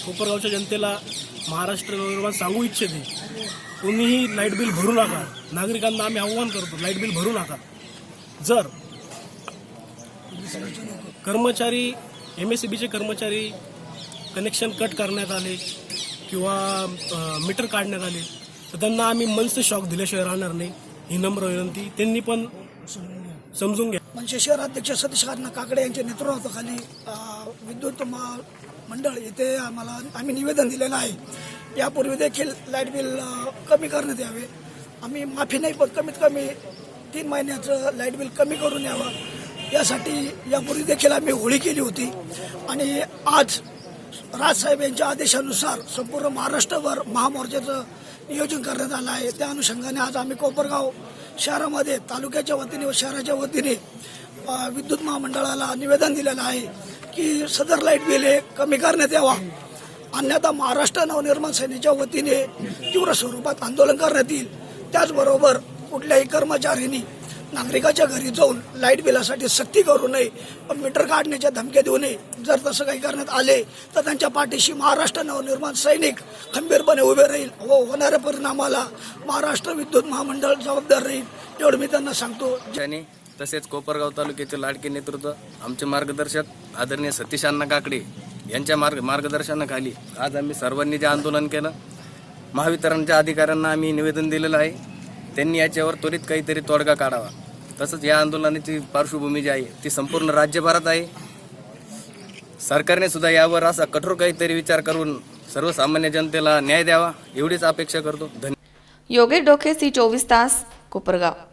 कोपरगावच्या जनतेला महाराष्ट्र नवनिर्माण सांगू इच्छिते, कोणीही लाईट बिल भरू नका। नागरिकांना आम्ही आव्हान करतो, लाईट बिल भरू नका। जर कर्मचारी MSEBचे कर्मचारी कनेक्शन कट करण्यात आले किंवा मीटर काढण्यात आले तर त्यांना आम्ही मनसे शॉक दिल्याशिवाय राहणार नाही, ही नम्र विनंती त्यांनी पण समजून घ्या। मनसे शहराध्यक्ष सतीश काकडे यांच्या नेतृत्वाखाली विद्युत मंडळ येथे आम्ही निवेदन दिलेलं आहे। यापूर्वी देखील लाईट बिल कमी करण्यात यावे, आम्ही माफी नाही पण कमीत कमी 3 महिन्याचं लाईट बिल कमी करून यावं, यासाठी यापूर्वी देखील आम्ही होळी केली होती। आणि आज राजसाहेब यांच्या आदेशानुसार संपूर्ण महाराष्ट्रभर महामोर्चाचं नियोजन करण्यात आलं आहे। त्या अनुषंगाने आज आम्ही कोपरगाव शहरामध्ये तालुक्याच्या वतीने व शहराच्या वतीने विद्युत महामंडळाला निवेदन दिलेलं आहे की सदर लाईट बिल हे कमी करण्यात यावा, अन्यथा महाराष्ट्र नवनिर्माण सेनेच्या वतीने तीव्र स्वरूपात आंदोलन करण्यात येईल। त्याचबरोबर कुठल्याही कर्मचाऱ्यांनी नागरिकाच्या घरी जाऊन लाईट बिलासाठी सक्ती करू नये व मीटर काढण्याच्या धमक्या देऊ नये। जर तसं काही करण्यात आले तर त्यांच्या पाठीशी महाराष्ट्र नवनिर्माण सैनिक खंबीरपणे उभे राहील व होणाऱ्या परिणामाला महाराष्ट्र विद्युत महामंडळ जबाबदार राहील, एवढं मी त्यांना सांगतो। तसेच कोपरगाव तालुक्याचे लाडके नेतृत्व आमचे मार्गदर्शक आदरणीय सतीश अण्णा काकडे यांच्या मार्गदर्शनाखाली आज आम्ही सर्वांनी जे आंदोलन केलं, महावितरणच्या अधिकाऱ्यांना आम्ही निवेदन दिलेलं आहे, त्यांनी याच्यावर त्वरित काहीतरी तोडगा काढावा। तसंच या आंदोलनाची पार्श्वभूमी जी आहे ती संपूर्ण राज्यभरात आहे। सरकारने सुद्धा यावर असा कठोर काहीतरी विचार करून सर्वसामान्य जनतेला न्याय द्यावा एवढीच अपेक्षा करतो। योगेश डोके, C24 तास, कोपरगाव।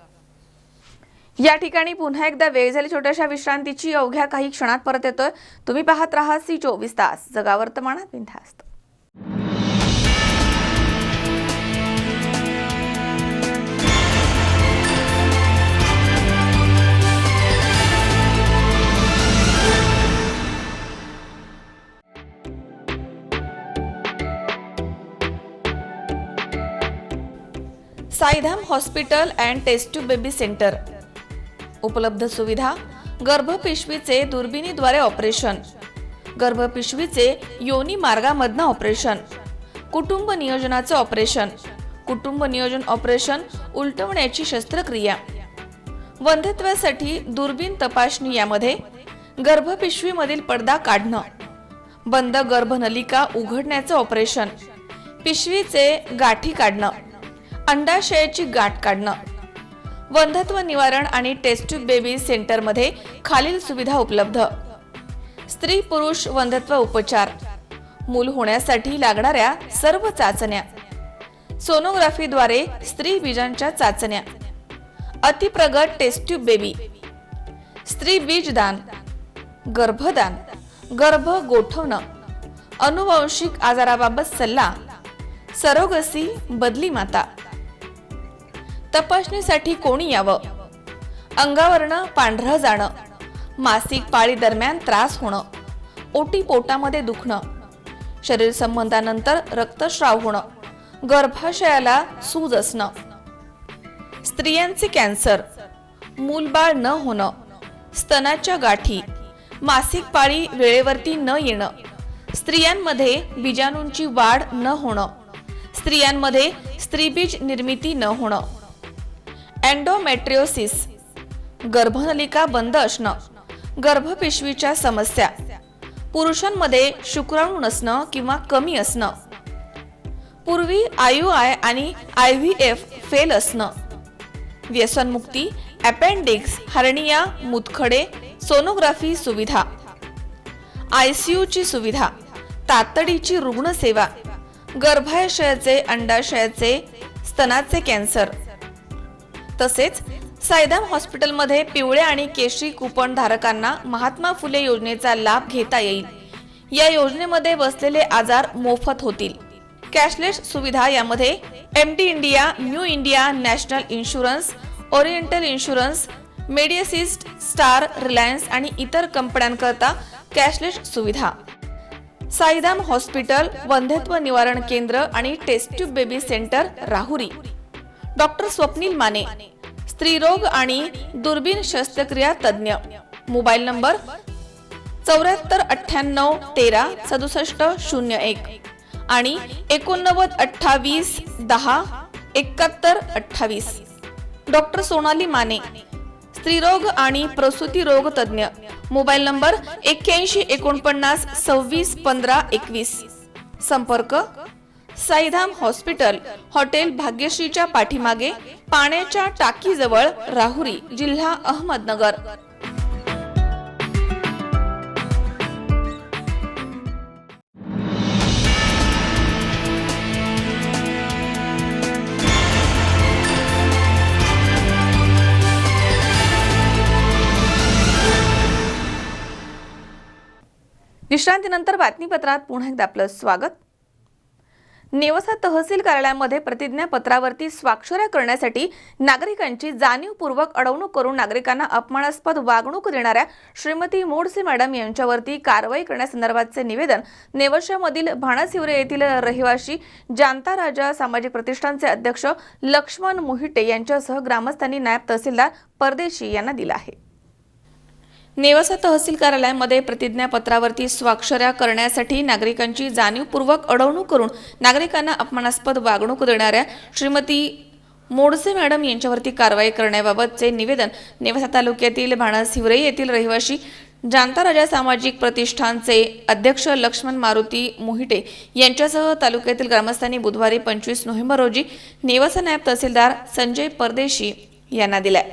या ठिकाणी पुन्हा एकदा वेळ झाली छोट्याशा विश्रांतीची। अवघ्या काही क्षणात परत येतोय। तुम्ही पाहत राहा C24 तास, जगा वर्तमानात बिनधास्त। Saidham hospital and test tube baby centre. उपलब्ध सुविधा: गर्भपिशवीचे दुर्बिणीद्वारे ऑपरेशन, गर्भपिशवीचे योनी मार्गामधनं ऑपरेशन, कुटुंब नियोजनाचे ऑपरेशन, कुटुंब नियोजन ऑपरेशन उलटवण्याची शस्त्रक्रिया, वंध्यत्वासाठी दुर्बीण तपासणी यामध्ये गर्भपिशवीमधील पडदा काढणं, बंद गर्भनलिका उघडण्याचं ऑपरेशन, पिशवीचे गाठी काढणं, अंडाशयाची गाठ काढणं. वंध्यत्व निवारण आणि टेस्ट ट्यूब बेबी सेंटरमध्ये खालील सुविधा उपलब्ध: स्त्री पुरुष वंध्यत्व उपचार, मूल होण्यासाठी लागणाऱ्या सर्व चाचण्या, सोनोग्राफीद्वारे स्त्री बीजांच्या चाचण्या, अतिप्रगत टेस्ट ट्यूब बेबी, स्त्री बीजदान, गर्भदान, गर्भ गोठवणं, अनुवांशिक आजाराबाबत सल्ला, सरोगसी, बदली माता. तपासणीसाठी कोणी यावं? अंगावरनं पांढरं जाणं, मासिक पाळी दरम्यान त्रास होणं, ओटी पोटामध्ये दुखणं, शरीर संबंधानंतर रक्तस्राव होणं, गर्भाशयाला सूज असणं, स्त्रियांचे कॅन्सर, मूलबाळ न होणं, स्तनाच्या गाठी, मासिक पाळी वेळेवरती न येणं, स्त्रियांमध्ये बीजाणूंची वाढ न होणं, स्त्रियांमध्ये स्त्रीबीज निर्मिती न होणं, एंडोमेट्रियोसिस, गर्भनलिका बंद असणं, गर्भपिशवीच्या समस्या, पुरुषांमध्ये शुक्राणू नसणं किंवा कमी असणं, पूर्वी IUI आणि IVF फेल असणं, व्यसनमुक्ती, अपेंडिक्स, हर्निया, मुतखडे, सोनोग्राफी सुविधा, ICU ची सुविधा, तातडीची रुग्णसेवा, गर्भाशयाचे, अंडाशयाचे, स्तनाचे कॅन्सर. तसेच सायदाम हॉस्पिटलमध्ये पिवळ्या आणि केशरी कुपन धारकांना महात्मा फुले योजनेचा लाभ घेता येईल. या योजनेमध्ये बसलेले आजार मोफत होतील. कॅशलेस सुविधा यामध्ये MD India, New India, National Insurance, Oriental Insurance, Medi Assist, Star, Reliance आणि इतर कंपन्यांकरता कॅशलेस सुविधा. साईदाम हॉस्पिटल, वंध्यत्व निवारण केंद्र आणि test tube baby centre, Rahuri. Doctor Swapnil Mane, स्त्रीरोग आणि दुर्बीण शस्त्रक्रिया तज्ञ. मोबाईल नंबर 74 98 13 67 01 आणि 89 28 10 71 28. डॉक्टर सोनाली माने, स्त्रीरोग आणि प्रसूती रोग तज्ञ. Mobile number 81 49 26 15 21. संपर्क साईधाम हॉस्पिटल, हॉटेल भाग्यश्रीच्या पाठीमागे, पाण्याच्या टाकीजवळ, राहुरी, जिल्हा अहमदनगर. विश्रांतीनंतर बातमीपत्रात पुन्हा एकदा आपलं स्वागत. नेवासा तहसील कार्यालयामध्ये प्रतिज्ञापत्रावरती स्वाक्षऱ्या करण्यासाठी नागरिकांची जाणीवपूर्वक अडवणूक करून नागरिकांना अपमानास्पद वागणूक देणाऱ्या श्रीमती मोडसे मॅडम यांच्यावरती कारवाई करण्यासंदर्भातचे निवेदन नेवाशामधील भाणसिवरे येथील रहिवासी जानता राजा सामाजिक प्रतिष्ठानचे अध्यक्ष लक्ष्मण मोहिटे यांच्यासह ग्रामस्थांनी नायब तहसीलदार परदेशी यांना दिलं आहे. नेवासा तहसील कार्यालयामध्ये प्रतिज्ञापत्रावरती स्वाक्षऱ्या करण्यासाठी नागरिकांची जाणीवपूर्वक अडवणूक करून नागरिकांना अपमानास्पद वागणूक देणाऱ्या श्रीमती मोडसे मॅडम यांच्यावरती कारवाई करण्याबाबतचे निवेदन नेवासा तालुक्यातील भाणसिवरे येथील रहिवासी जानता राजा सामाजिक प्रतिष्ठानचे अध्यक्ष लक्ष्मण मारुती मोहिटे यांच्यासह तालुक्यातील ग्रामस्थांनी बुधवारी 25 नोव्हेंबर रोजी नेवासा नायब तहसीलदार संजय परदेशी यांना दिले.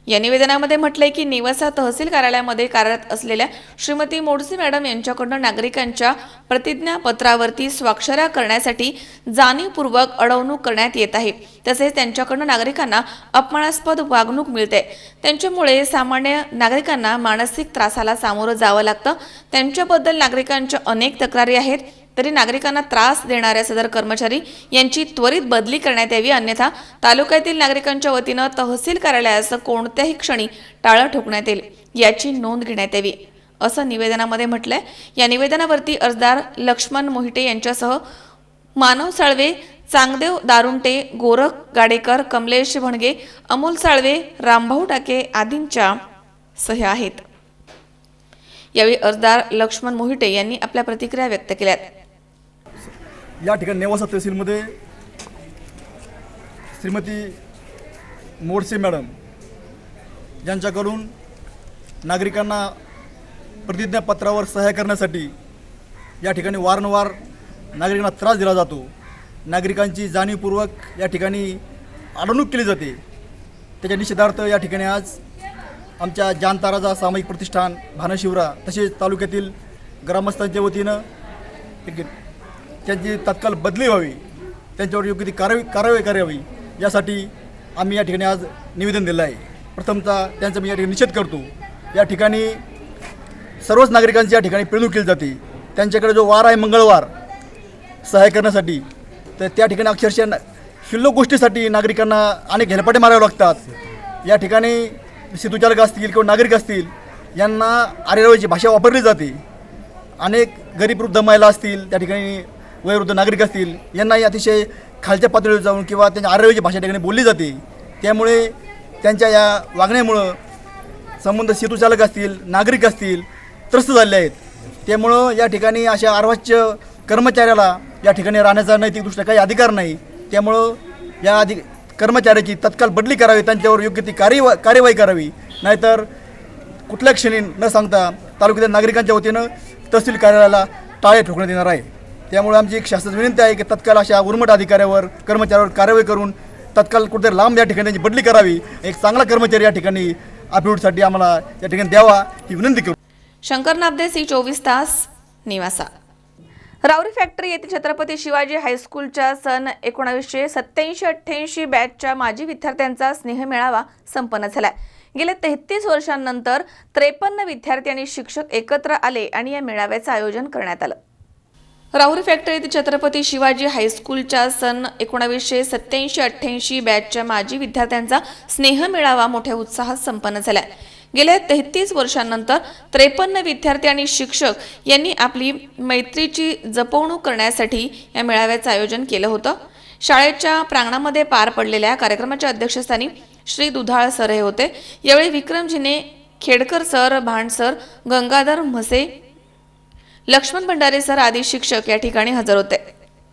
या निवेदनामध्ये म्हटलंय की नेवासा तहसील कार्यालयामध्ये कार्यरत असलेल्या श्रीमती मोडसे मॅडम यांच्याकडून नागरिकांच्या प्रतिज्ञापत्रावरती स्वाक्षऱ्या करण्यासाठी जाणीवपूर्वक अडवणूक करण्यात येत आहे. तसेच त्यांच्याकडून नागरिकांना अपमानास्पद वागणूक मिळते. त्यांच्यामुळे सामान्य नागरिकांना मानसिक त्रासाला सामोरं जावं लागतं. त्यांच्याबद्दल नागरिकांच्या अनेक तक्रारी आहेत. तरी नागरिकांना त्रास देणाऱ्या सदर कर्मचारी यांची त्वरित बदली करण्यात यावी, अन्यथा तालुक्यातील नागरिकांच्या वतीनं तहसील कार्यालयास कोणत्याही क्षणी टाळं ठोकण्यात येईल याची नोंद घेण्यात यावी, असं निवेदनामध्ये म्हटलंय. या निवेदनावरती अर्जदार लक्ष्मण मोहिटे यांच्यासह मानव साळवे, चांगदेव दारुंटे, गोरख गाडेकर, कमलेश भणगे, अमोल साळवे, रामभाऊ टाके आदींच्या सह्या आहेत. यावेळी अर्जदार लक्ष्मण मोहिटे यांनी आपल्या प्रतिक्रिया व्यक्त केल्या. या ठिकाणी नेवासा तहसीलमध्ये श्रीमती मोडसे मॅडम ज्यांच्याकडून नागरिकांना प्रतिज्ञापत्रावर सह्या करण्यासाठी या ठिकाणी वारंवार नागरिकांना त्रास दिला जातो, नागरिकांची जाणीवपूर्वक या ठिकाणी अडवणूक केली जाते, त्याच्या निषेधार्थ या ठिकाणी आज आमच्या जानताराजा सामाजिक प्रतिष्ठान भानशिवरा तसेच तालुक्यातील ग्रामस्थांच्या वतीनं त्यांची तत्काळ बदली व्हावी, त्यांच्यावर योग्य ती कारवाई करावी यासाठी आम्ही या ठिकाणी आज निवेदन दिलं आहे. प्रथमतः त्यांचा मी या ठिकाणी निषेध करतो. या ठिकाणी सर्वच नागरिकांची या ठिकाणी पिळवणूक केली जाते. त्यांच्याकडे जो वार आहे मंगळवार सहाय्य करण्यासाठी, तर त्या ठिकाणी अक्षरशः क्षुल्लक गोष्टीसाठी नागरिकांना अनेक हेलपाटे मारावे लागतात. या ठिकाणी सेतूचालक असतील किंवा नागरिक असतील यांना आरेरवैची भाषा वापरली जाते. अनेक गरीब वृद्ध महिला असतील, त्या ठिकाणी वयोवृद्ध नागरिक असतील, यांनाही अतिशय खालच्या पातळीवर जाऊन किंवा त्यांच्या आरेरवैची भाषा ठिकाणी बोलली जाते. त्यामुळे त्यांच्या या वागण्यामुळं संबंध सेतूचालक असतील, नागरिक असतील त्रस्त झाले आहेत. त्यामुळं या ठिकाणी अशा अर्वाच्य कर्मचाऱ्याला या ठिकाणी राहण्याचा नैतिकदृष्ट्या काही अधिकार नाही. त्यामुळं या कर्मचाऱ्याची तत्काळ बदली करावी, त्यांच्यावर योग्य ती कार्यवाही करावी, नाहीतर कुठल्या क्षणी न सांगता तालुक्यातील नागरिकांच्या वतीनं तहसील कार्यालयाला टाळे ठोकण्यात येणार आहे. त्यामुळे आमची एक शासनाची विनंती आहे की तत्काळ अशा उर्मट अधिकाऱ्यावर कर्मचाऱ्यावर कारवाई करून तत्काळ कुठेतरी लांब या ठिकाणी त्यांची बदली करावी. एक चांगला कर्मचारी या ठिकाणी अपडेटसाठी आम्हाला या ठिकाणी द्यावा ही विनंती करू. शंकर नाबदे, सी 24 तास, निवासा. राऊरी फॅक्टरी येथील छत्रपती शिवाजी हायस्कूलच्या सन 1987-88 बॅचच्या माजी विद्यार्थ्यांचा स्नेहमेळावा संपन्न झाला. गेल्या 33 वर्षांनंतर 53 विद्यार्थी आणि शिक्षक एकत्र आले आणि या मेळाव्याचं आयोजन करण्यात आलं. राऊरी फॅक्टरी येथील छत्रपती शिवाजी हायस्कूलच्या सन 1987-88 बॅचच्या माजी विद्यार्थ्यांचा स्नेहमेळावा मोठ्या उत्साहात संपन्न झाला. गेल्या 33 वर्षांनंतर 53 विद्यार्थी आणि शिक्षक यांनी आपली मैत्रीची जपवणूक करण्यासाठी या मेळाव्याचं आयोजन केलं होतं. शाळेच्या प्रांगणामध्ये पार पडलेल्या कार्यक्रमाच्या अध्यक्षस्थानी श्री दुधाळ सर हे होते. यावेळी विक्रम जिने, खेडकर सर, भांड सर, गंगाधर म्हसे, लक्ष्मण भंडारे सर आदी शिक्षक या ठिकाणी हजर होते.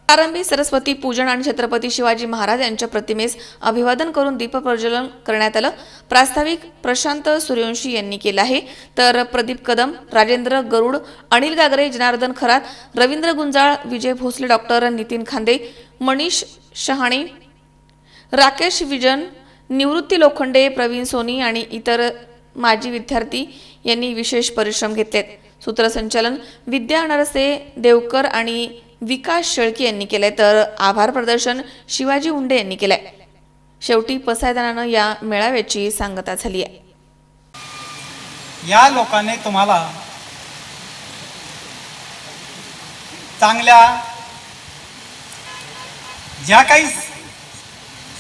प्रारंभी सरस्वती पूजन आणि छत्रपती शिवाजी महाराज यांच्या प्रतिमेस अभिवादन करून दीपप्रज्वलन करण्यात आलं. प्रास्ताविक प्रशांत सूर्यवंशी यांनी केलं आहे, तर प्रदीप कदम, राजेंद्र गरुड, अनिल गागरे, जनार्दन खरात, रवींद्र गुंजाळ, विजय भोसले, डॉक्टर नितीन खांदे, मनीष शहाणे, राकेश विजन, निवृत्ती लोखंडे, प्रवीण सोनी आणि इतर माजी विद्यार्थी यांनी विशेष परिश्रम घेतलेत. सूत्रसंचालन विद्या नरसे देवकर आणि विकास शेळके यांनी केले, तर आभार प्रदर्शन शिवाजी उंडे यांनी केले. शेवटी पसायदानानं या मेळाव्याची सांगता झाली आहे. या लोकांनी तुम्हाला चांगल्या ज्या काही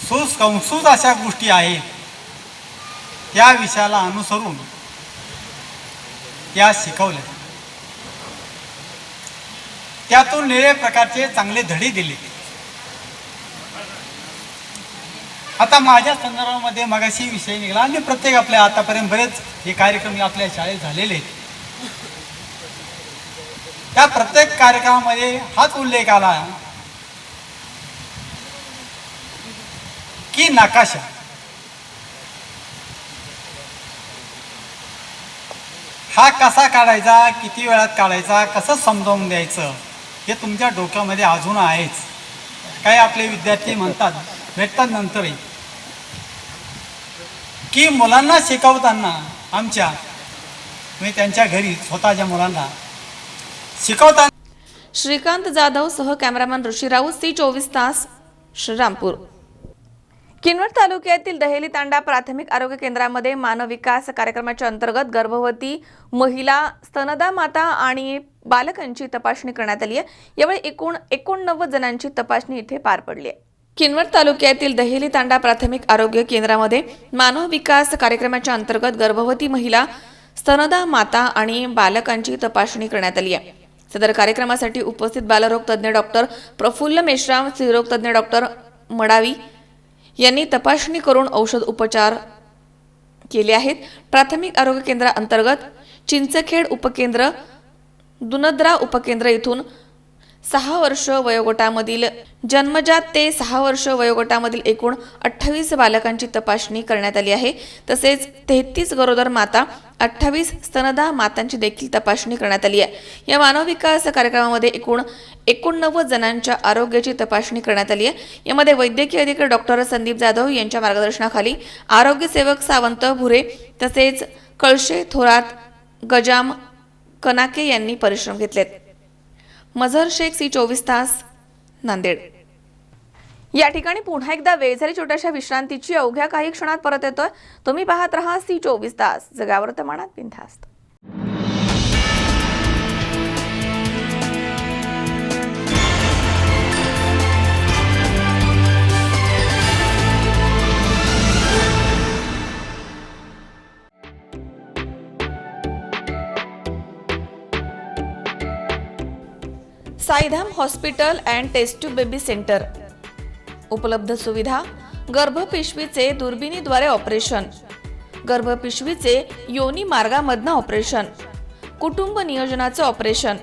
सुसंस्कृत अशा गोष्टी आहेत त्या विषयाला अनुसरून त्या शिकवल्या, त्यातून निळे प्रकारचे चांगले धडे दिले. आता माझ्या संदर्भामध्ये मगाशी विषय निघाला आणि प्रत्येक आपल्या आतापर्यंत बरेच हे कार्यक्रम आपल्या शाळेत झालेले आहेत. त्या प्रत्येक कार्यक्रमामध्ये हाच उल्लेख आला की नकाशा हा कसा काढायचा, किती वेळात काढायचा, कसं समजावून द्यायचं हे तुमच्या डोक्यामध्ये अजून आहेच. काही आपले विद्यार्थी म्हणतात, भेटतात नंतरही, की मुलांना शिकवताना आमच्या म्हणजे त्यांच्या घरी स्वतःच्या मुलांना शिकवताना. श्रीकांत जाधव सह कॅमेरामॅन ऋषी राऊत, सी 24 तास, श्रीरामपूर. किनवट तालुक्यातील दहेली तांडा प्राथमिक आरोग्य केंद्रामध्ये मानव विकास कार्यक्रमाच्या अंतर्गत गर्भवती महिला, स्तनदा माता आणि बालकांची तपासणी करण्यात आली आहे. यावेळी एकूण 89 जणांची तपासणी इथे पार पडली आहे. किनवट तालुक्यातील दहेली तांडा प्राथमिक आरोग्य केंद्रामध्ये मानव विकास कार्यक्रमाच्या अंतर्गत गर्भवती महिला, स्तनदा माता आणि बालकांची तपासणी करण्यात आली आहे. सदर कार्यक्रमासाठी उपस्थित बालरोग तज्ज्ञ डॉक्टर प्रफुल्ल मेश्राम, स्त्रीरोग तज्ज्ञ डॉक्टर मडावी यांनी तपासणी करून औषध उपचार केले आहेत. प्राथमिक आरोग्य केंद्राअंतर्गत चिंचखेड उपकेंद्र, दुनद्रा उपकेंद्र इथून 6 वर्ष वयोगटामधील जन्मजात ते 6 वर्ष वयोगटामधील एकूण 28 बालकांची तपासणी करण्यात आली आहे. तसेच 33 गरोदर माता, 28 स्तनदा मातांची देखील तपासणी करण्यात आली आहे. या मानव विकास कार्यक्रमामध्ये एकूण 89 जणांच्या आरोग्याची तपासणी करण्यात आली आहे. यामध्ये वैद्यकीय अधिकारी डॉक्टर संदीप जाधव यांच्या मार्गदर्शनाखाली आरोग्य सेवक सावंत भुरे तसेच कळशे थोरात, गजाम कनाके यांनी परिश्रम घेतलेत. मझहर शेख, C24 तास, नांदेड. या ठिकाणी पुन्हा एकदा वेळ झाली छोट्याशा विश्रांतीची. अवघ्या काही क्षणात परत येतोय. तुम्ही पाहत रहा C24 तास, जगावर वर्तमानात बिनधास्त. Saidham hospital and test tube baby centre. उपलब्ध सुविधा: गर्भपिशवीचे दुर्बिणीद्वारे ऑपरेशन, गर्भपिशवीचे योनी मार्गामधनं ऑपरेशन, कुटुंब नियोजनाचं ऑपरेशन,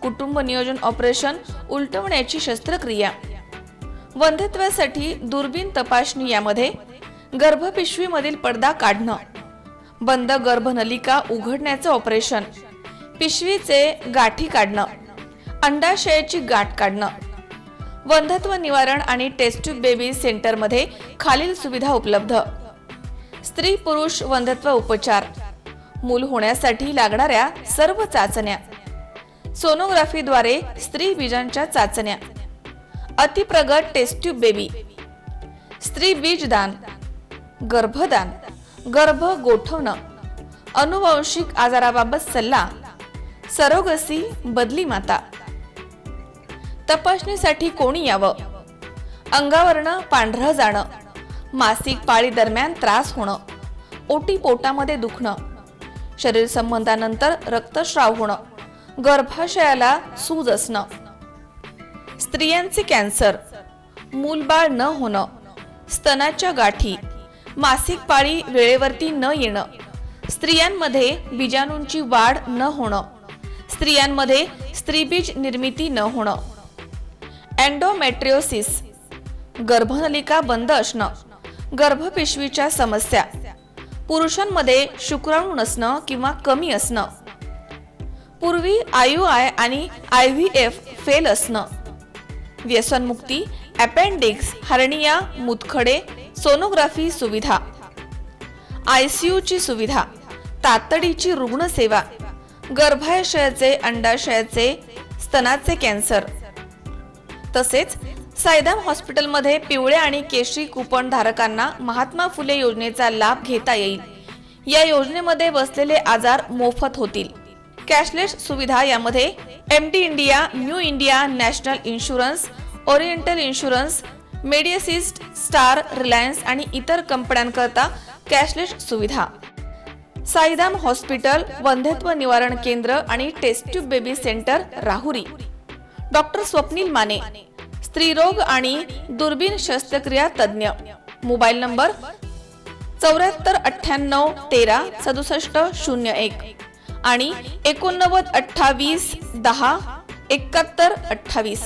कुटुंब नियोजन ऑपरेशन उलटवण्याची शस्त्रक्रिया, वंध्यत्वासाठी दुर्बीण तपासणी. यामध्ये गर्भपिशवीमधील पडदा काढणं, बंद गर्भनलिका उघडण्याचं ऑपरेशन, पिशवीचे गाठी काढणं, अंडाशयाची गाठ काढणं. वंध्यत्व निवारण आणि टेस्ट ट्यूब बेबी सेंटरमध्ये खालील सुविधा उपलब्ध: स्त्री पुरुष वंध्यत्व उपचार, मूल होण्यासाठी लागणाऱ्या सर्व चाचण्या, सोनोग्राफीद्वारे स्त्री बीजांच्या चाचण्या, अतिप्रगत टेस्ट ट्यूब बेबी, स्त्री बीजदान, गर्भदान, गर्भ गोठवणं, अनुवांशिक आजाराबाबत सल्ला, सरोगसी, बदली माता. तपासणीसाठी कोणी यावं? अंगावरनं पांढरं जाणं, मासिक पाळी दरम्यान त्रास होणं, ओटी पोटामध्ये दुखणं, शरीर संबंधानंतर रक्तस्राव होणं, गर्भाशयाला सूज असणं, स्त्रियांचे कॅन्सर, मूलबाळ न होणं, स्तनाच्या गाठी, मासिक पाळी वेळेवरती न येणं, स्त्रियांमध्ये बीजाणूंची वाढ न होणं, स्त्रियांमध्ये स्त्रीबीज निर्मिती न होणं, एंडोमेट्रियोसिस, गर्भनलिका बंद असणं, गर्भपिशवीच्या समस्या, पुरुषांमध्ये शुक्राणू नसणं किंवा कमी असणं, पूर्वी IUI आणि IVF फेल असणं, व्यसनमुक्ती, अपेंडिक्स, हर्निया, मुतखडे, सोनोग्राफी सुविधा, ICUची सुविधा, तातडीची रुग्णसेवा, गर्भाशयाचे, अंडाशयाचे, स्तनाचे कॅन्सर. तसेच साईधाम हॉस्पिटलमध्ये पिवळ्या आणि केशरी कुपन धारकांना महात्मा फुले योजनेचा लाभ घेता येईल. या योजनेमध्ये बसलेले आजार मोफत होतील. कॅशलेस सुविधा यामध्ये MD India, New India, National Insurance, Oriental Insurance, Medi Assist, Star, Reliance आणि इतर कंपन्यांकरता कॅशलेस सुविधा. साईधाम हॉस्पिटल, वंध्यत्व निवारण केंद्र आणि test tube baby centre, Rahuri. Doctor Swapnil Mane, स्त्रीरोग आणि दुर्बीण शस्त्रक्रिया तज्ञ. मोबाईल नंबर 74 98 13 67 01 आणि 89 28 10 71 28.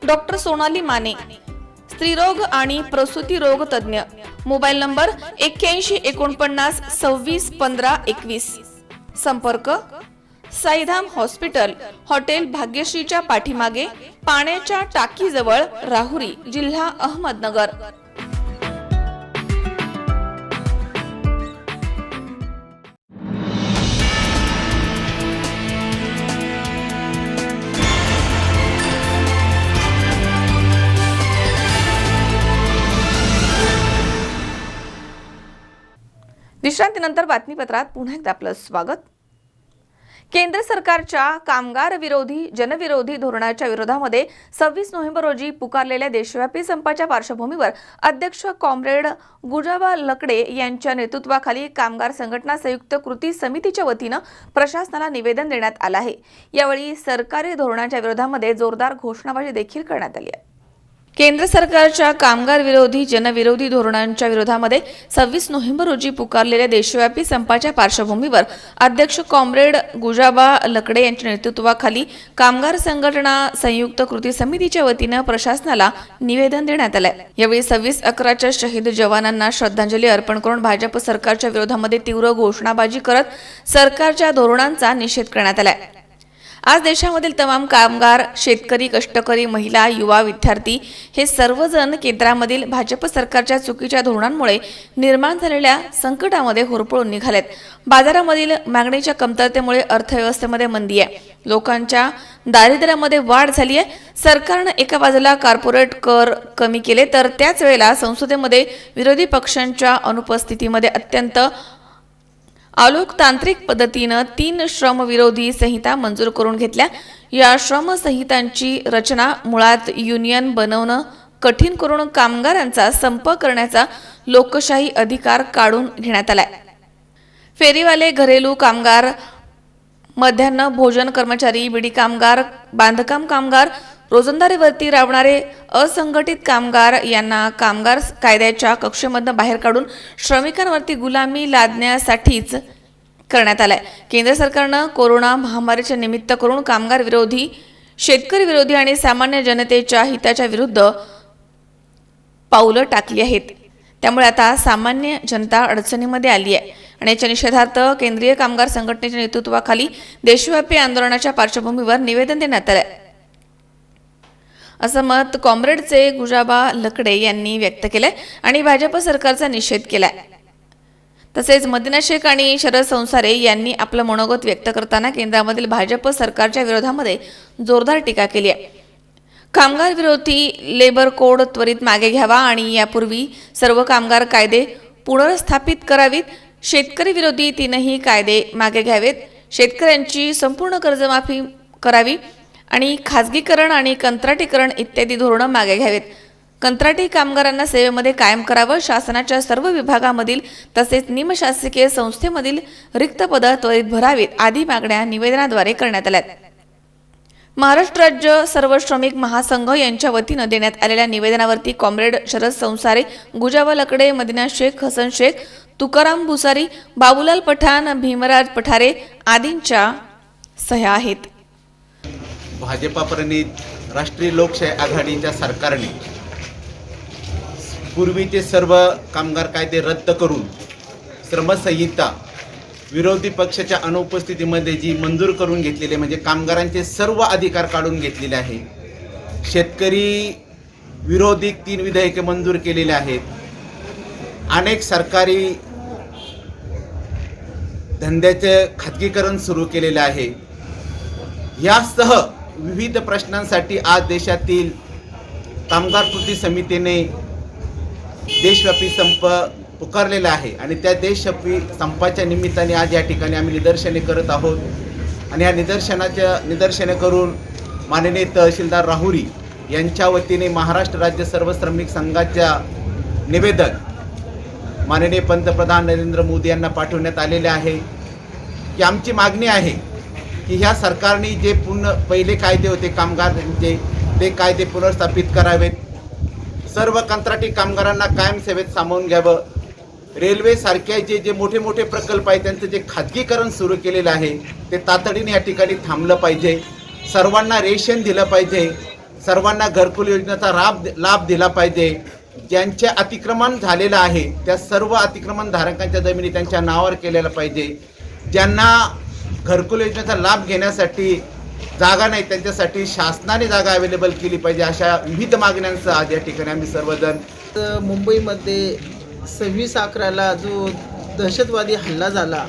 डॉक्टर सोनाली माने, स्त्रीरोग आणि प्रसूती रोग तज्ञ. Mobile number 81 49 26 15 21. संपर्क: साईधाम हॉस्पिटल, हॉटेल भाग्यश्रीच्या पाठीमागे, पाण्याच्या टाकीजवळ, राहुरी, जिल्हा अहमदनगर. विश्रांतीनंतर बातमीपत्रात पुन्हा एकदा आपलं स्वागत. केंद्र सरकारच्या कामगार विरोधी जनविरोधी धोरणाच्या विरोधामध्ये 26 नोव्हेंबर रोजी पुकारलेल्या देशव्यापी संपाच्या पार्श्वभूमीवर अध्यक्ष कॉम्रेड गुजाबा लकडे यांच्या नेतृत्वाखाली कामगार संघटना संयुक्त कृती समितीच्या वतीनं प्रशासनाला निवेदन देण्यात आलं आहे. यावेळी सरकारी धोरणाच्या विरोधामध्ये जोरदार घोषणाबाजी देखील करण्यात आली आहे. केंद्र सरकारच्या कामगार विरोधी जनविरोधी धोरणांच्या विरोधामध्ये 26 नोव्हेंबर रोजी पुकारलेल्या देशव्यापी संपाच्या पार्श्वभूमीवर अध्यक्ष कॉम्रेड गुजाबा लकडे यांच्या नेतृत्वाखाली कामगार संघटना संयुक्त कृती समितीच्या वतीनं प्रशासनाला निवेदन देण्यात आलंय। यावेळी 26/11च्या शहीद जवानांना श्रद्धांजली अर्पण करून भाजप सरकारच्या विरोधामध्ये तीव्र घोषणाबाजी करत सरकारच्या धोरणांचा निषेध करण्यात आलाय। आज देशामधील तमाम कामगार, शेतकरी, कष्टकरी, महिला, युवा, विद्यार्थी हे सर्वजण केंद्रामधील भाजप सरकारच्या चुकीच्या धोरणांमुळे निर्माण झालेल्या संकटामध्ये होरपळून निघालेत। बाजारामधील मागणीच्या कमतरतेमुळे अर्थव्यवस्थेमध्ये मंदी आहे, लोकांच्या दारिद्र्यामध्ये वाढ झाली आहे। सरकारने एका बाजूला कॉर्पोरेट कर कमी केले तर त्याच वेळेला संसदेमध्ये विरोधी पक्षांच्या अनुपस्थितीमध्ये अत्यंत अलोकतांत्रिक पद्धतीनं 3 श्रमविरोधी संहिता मंजूर करून घेतल्या। या श्रमसंहितांची रचना मुळात युनियन बनवणं कठीण करून कामगारांचा संप करण्याचा लोकशाही अधिकार काढून घेण्यात आलाय। फेरीवाले, घरेलू कामगार, मध्यान्ह भोजन कर्मचारी, बिडी कामगार, बांधकाम कामगार, रोजंदारीवरती राबणारे असंघटित कामगार यांना कामगार कायद्याच्या कक्षेमधून बाहेर काढून श्रमिकांवरती गुलामी लादण्यासाठीच करण्यात आलाय। केंद्र सरकारनं कोरोना महामारीच्या निमित्त करून कामगार विरोधी, शेतकरी विरोधी आणि सामान्य जनतेच्या हिताच्या विरुद्ध पावलं टाकली आहेत। त्यामुळे आता सामान्य जनता अडचणीमध्ये आली आहे आणि याच्या निषेधार्थ केंद्रीय कामगार संघटनेच्या नेतृत्वाखाली देशव्यापी आंदोलनाच्या पार्श्वभूमीवर निवेदन देण्यात आलंय, असं मत कॉम्रेडचे गुजाबा लकडे यांनी व्यक्त केलंय आणि भाजप सरकारचा निषेध केलाय। तसेच मदिना शेख आणि शरद संसारे यांनी आपलं मनोगत व्यक्त करताना केंद्रामधील भाजप सरकारच्या विरोधामध्ये जोरदार टीका केली आहे। कामगार विरोधी लेबर कोड त्वरित मागे घ्यावा आणि यापूर्वी सर्व कामगार कायदे पुनर्स्थापित करावीत। शेतकरी विरोधी 3ही कायदे मागे घ्यावेत। शेतकऱ्यांची संपूर्ण कर्जमाफी करावी आणि खाजगीकरण आणि कंत्राटीकरण इत्यादी धोरणं मागे घ्यावेत। कंत्राटी कामगारांना सेवेमध्ये कायम करावं। शासनाच्या सर्व विभागामधील तसेच निमशासकीय संस्थेमधील रिक्त पदं त्वरित भरावीत आदी मागण्या निवेदनाद्वारे करण्यात आल्या। महाराष्ट्र राज्य सर्व श्रमिक महासंघ यांच्या वतीनं देण्यात आलेल्या निवेदनावरती कॉम्रेड शरद संसारे, गुजाबा लकडे, मदिना शेख, हसन शेख, तुकाराम भुसारी, बाबूलाल पठाण, भीमराज पठारे आदींच्या सह्या आहेत। भाजपा प्रणित राष्ट्रीय लोकशाही आघाडीच्या सरकारने पूर्वीचे सर्व कामगार कायदे रद्द करून श्रमसंहिता विरोधी पक्षाच्या अनुपस्थितीमध्ये जी मंजूर करून घेतलेली, म्हणजे कामगारांचे सर्व अधिकार काढून घेतलेले आहे। शेतकरी विरोधी 3 विधेयके मंजूर केलेले आहेत। अनेक सरकारी धंद्याचे खाजगीकरण सुरू केलेले आहे। यासह विविध प्रश्नांसाठी आज देशातील कामगार कृती समितीने देशव्यापी संप पुकारलेला आहे आणि त्या देशव्यापी संपाच्या निमित्ताने आज या ठिकाणी आम्ही निदर्शने करत आहोत आणि या निदर्शने करून माननीय तहसीलदार राहुरी यांच्या वतीने महाराष्ट्र राज्य सर्व श्रमिक संघाच्या निवेदन माननीय पंतप्रधान नरेंद्र मोदी यांना पाठवण्यात आलेले आहे की आमची मागणी आहे की ह्या सरकारने जे पहिले कायदे होते कामगारांचे ते कायदे पुनर्स्थापित करावेत। सर्व कंत्राटी कामगारांना कायम सेवेत सामावून घ्यावं। रेल्वे सारख्या जे मोठे मोठे प्रकल्प आहेत त्यांचं जे खाजगीकरण सुरू केलेलं आहे ते तातडीने या ठिकाणी थांबलं पाहिजे। सर्वांना रेशन दिलं पाहिजे। सर्वांना घरकुल योजनेचा लाभ दिला पाहिजे। ज्यांचे अतिक्रमण झालेलं आहे त्या सर्व अतिक्रमणधारकांच्या जमिनी त्यांच्या नावावर केलेल्या पाहिजे। ज्यांना घरकुल योजनेचा लाभ घेण्यासाठी जागा नाही त्यांच्यासाठी शासनाने जागा अवेलेबल केली पाहिजे। अशा विविध मागण्यांसह आज या ठिकाणी आम्ही सर्वजण मुंबईमध्ये 26/11ला जो दहशतवादी हल्ला झाला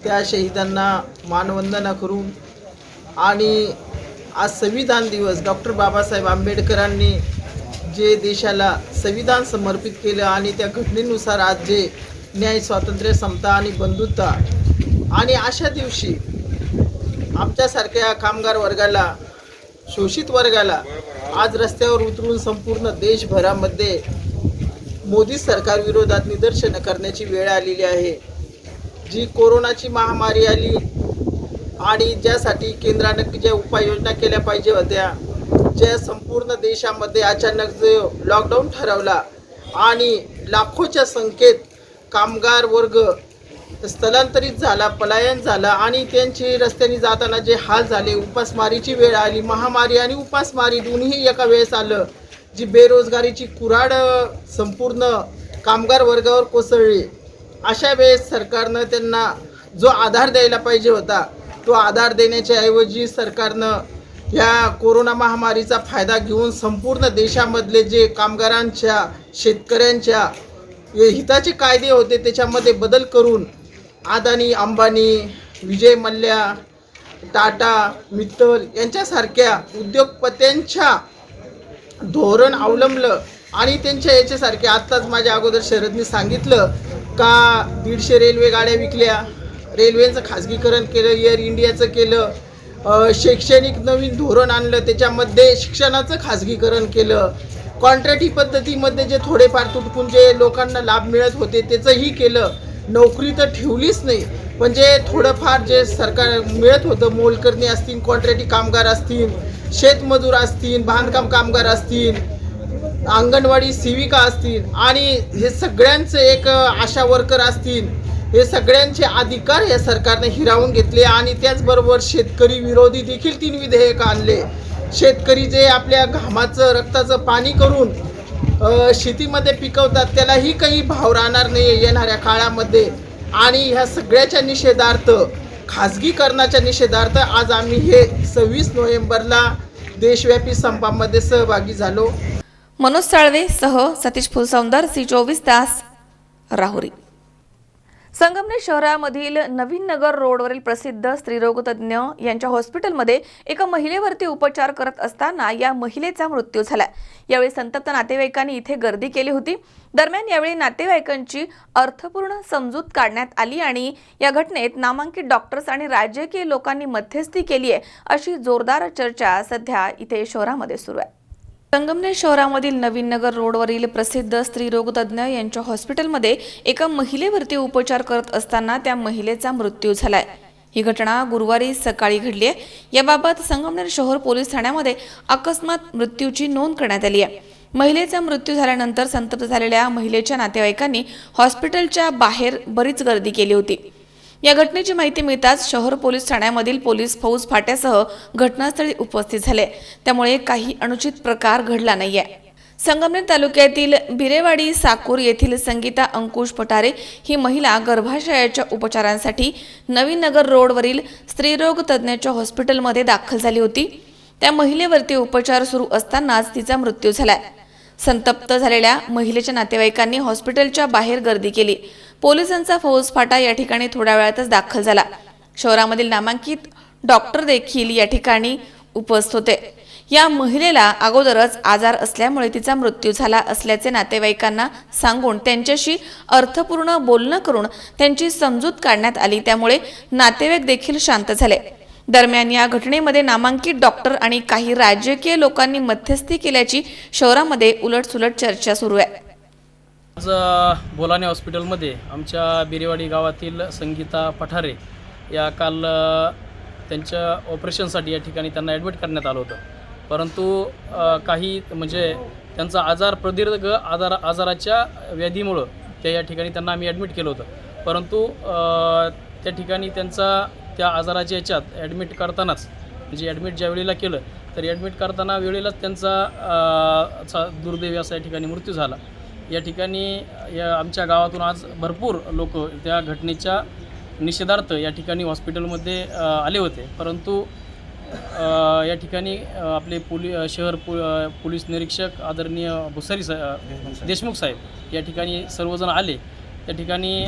त्या शहीदांना मानवंदना करून आणि आज संविधान दिवस डॉक्टर बाबासाहेब आंबेडकरांनी जे देशाला संविधान समर्पित केलं आणि त्या घटनेनुसार आज जे न्याय, स्वातंत्र्य, समता आणि बंधुता आणि अशा दिवशी आमच्यासारख्या कामगार वर्गाला, शोषित वर्गाला आज रस्त्यावर उतरून संपूर्ण देशभरामध्ये मोदी सरकार विरोधात निदर्शनं करण्याची वेळ आलेली आहे। जी कोरोनाची महामारी आली आणि ज्यासाठी केंद्राने ज्या उपाययोजना केल्या पाहिजे होत्या ज्या संपूर्ण देशामध्ये अचानक जो लॉकडाऊन ठरवला आणि लाखोच्या संख्येत कामगार वर्ग स्थलांतरित झाला, पलायन झाला आणि त्यांची रस्त्याने जाताना जे हाल झाले, उपासमारीची वेळ आली, महामारी आणि उपासमारी दोन्ही एका वेळेस आलं, जी बेरोजगारीची कुऱ्हाड संपूर्ण कामगार वर्गावर कोसळली. अशा वेळेस सरकारनं त्यांना जो आधार द्यायला पाहिजे होता तो आधार देण्याच्या ऐवजी सरकारनं या कोरोना महामारीचा फायदा घेऊन संपूर्ण देशामधले जे कामगारांच्या, शेतकऱ्यांच्या हिताचे कायदे होते त्याच्यामध्ये बदल करून अदानी, अंबानी, विजय मल्ल्या, टाटा, मित्तल यांच्यासारख्या उद्योगपत्यांच्या धोरण अवलंबलं आणि त्यांच्या याच्यासारखे आत्ताच माझ्या अगोदर शरदनी सांगितलं का 150 रेल्वे गाड्या विकल्या, रेल्वेचं खाजगीकरण केलं, एअर इंडियाचं केलं, शैक्षणिक नवीन धोरण आणलं, त्याच्यामध्ये शिक्षणाचं खाजगीकरण केलं, कॉन्ट्रॅक्टी पद्धतीमध्ये जे थोडेफार तुटपून जे लोकांना लाभ मिळत होते त्याचंही केलं. नोकरी तर ठेवलीच नाही, पण जे थोडंफार जे सरकार मिळत होतं, मोलकरणी असतील, कॉन्ट्रॅक्टी कामगार असतील, शेतमजूर असतील, बांधकाम कामगार असतील, अंगणवाडी सेविका असतील आणि हे सगळ्यांचे एक आशा वर्कर असतील, हे सगळ्यांचे अधिकार या सरकारने हिरावून घेतले आणि त्याचबरोबर शेतकरी विरोधी देखील 3 विधेयक आणले. शेतकरी जे आपल्या घामाचं, रक्ताचं पाणी करून शेतीमध्ये पिकवतात त्यालाही काही भाव राहणार नाही येणाऱ्या काळामध्ये. आणि ह्या सगळ्याच्या निषेधार्थ, खाजगीकरणाच्या निषेधार्थ आज आम्ही हे 26 नोव्हेंबरला देशव्यापी संपामध्ये सहभागी झालो. मनोज साळवे सह सतीश फुलसौंदर, C24 तास, राहुरी. संगमनेर शहरामधील नवीन नगर रोडवरील प्रसिद्ध स्त्रीरोग तज्ज्ञ यांच्या हॉस्पिटलमध्ये एका महिलेवरती उपचार करत असताना या महिलेचा मृत्यू झाला. यावेळी संतप्त नातेवाईकांनी इथे गर्दी केली होती. दरम्यान यावेळी नातेवाईकांची अर्थपूर्ण समजूत काढण्यात आली आणि या घटनेत नामांकित डॉक्टर्स आणि राजकीय लोकांनी मध्यस्थी केली आहे अशी जोरदार चर्चा सध्या इथे शहरामध्ये सुरू आहे. संगमनेर शहरामधील नवीन नगर रोडवरील प्रसिद्ध स्त्रीरोग तज्ज्ञ यांच्या हॉस्पिटलमध्ये एका महिलेवरती उपचार करत असताना त्या महिलेचा मृत्यू झालाय. ही घटना गुरुवारी सकाळी घडली आहे. याबाबत संगमनेर शहर पोलीस ठाण्यामध्ये अकस्मात मृत्यूची नोंद करण्यात आली आहे. महिलेचा मृत्यू झाल्यानंतर संतप्त झालेल्या महिलेच्या नातेवाईकांनी हॉस्पिटलच्या बाहेर बरीच गर्दी केली होती. या घटनेची माहिती मिळताच शहर पोलीस ठाण्यामधील पोलीस फौज फाट्यासह घटनास्थळी उपस्थित झाले. त्यामुळे काही अनुचित प्रकार घडला नाहीये. संगमनेर तालुक्यातील बिरेवाडी साकूर येथील संगीता अंकुश पठारे ही महिला गर्भाशयाच्या उपचारांसाठी नवीन नगर रोडवरील स्त्रीरोग तज्ज्ञाच्या हॉस्पिटलमध्ये दाखल झाली होती. त्या महिलेवरती उपचार सुरू असतानाच तिचा मृत्यू झालाय. संतप्त झालेल्या महिलेच्या नातेवाईकांनी हॉस्पिटलच्या बाहेर गर्दी केली. पोलिसांचा फौज फाटा या ठिकाणी थोड्या वेळातच दाखल झाला. शहरामधील नामांकित डॉक्टर देखील या ठिकाणी उपस्थित होते. या महिलेला अगोदरच आजार असल्यामुळे तिचा मृत्यू झाला असल्याचे नातेवाईकांना सांगून त्यांच्याशी अर्थपूर्ण बोलणं करून त्यांची समजूत काढण्यात आली. त्यामुळे नातेवाईक देखील शांत झाले. दरम्यान या घटनेमध्ये नामांकित डॉक्टर आणि काही राजकीय लोकांनी मध्यस्थी केल्याची शहरामध्ये उलटसुलट चर्चा सुरू आहे. आज बोलाने हॉस्पिटलमध्ये आमच्या बिरेवाडी गावातील संगीता पठारे या काल त्यांच्या ऑपरेशनसाठी या ठिकाणी त्यांना ॲडमिट करण्यात आलं होतं. परंतु काही म्हणजे त्यांचा आजार प्रदीर्घ आजाराच्या व्याधीमुळं या ठिकाणी त्यांना आम्ही ॲडमिट केलं होतं. परंतु त्या ठिकाणी त्या आजाराच्या याच्यात ॲडमिट करतानाच म्हणजे ॲडमिट ज्या वेळेला केलं तर ॲडमिट करताना वेळेलाच त्यांचा दुर्दैवी असा या ठिकाणी मृत्यू झाला. या ठिकाणी आमच्या गावातून आज भरपूर लोक त्या घटनेच्या निषेधार्थ या ठिकाणी हॉस्पिटलमध्ये आले होते. परंतु या ठिकाणी आपले शहर पोलीस निरीक्षक आदरणीय भुसारी देशमुख साहेब या ठिकाणी सर्वजण आले. त्या ठिकाणी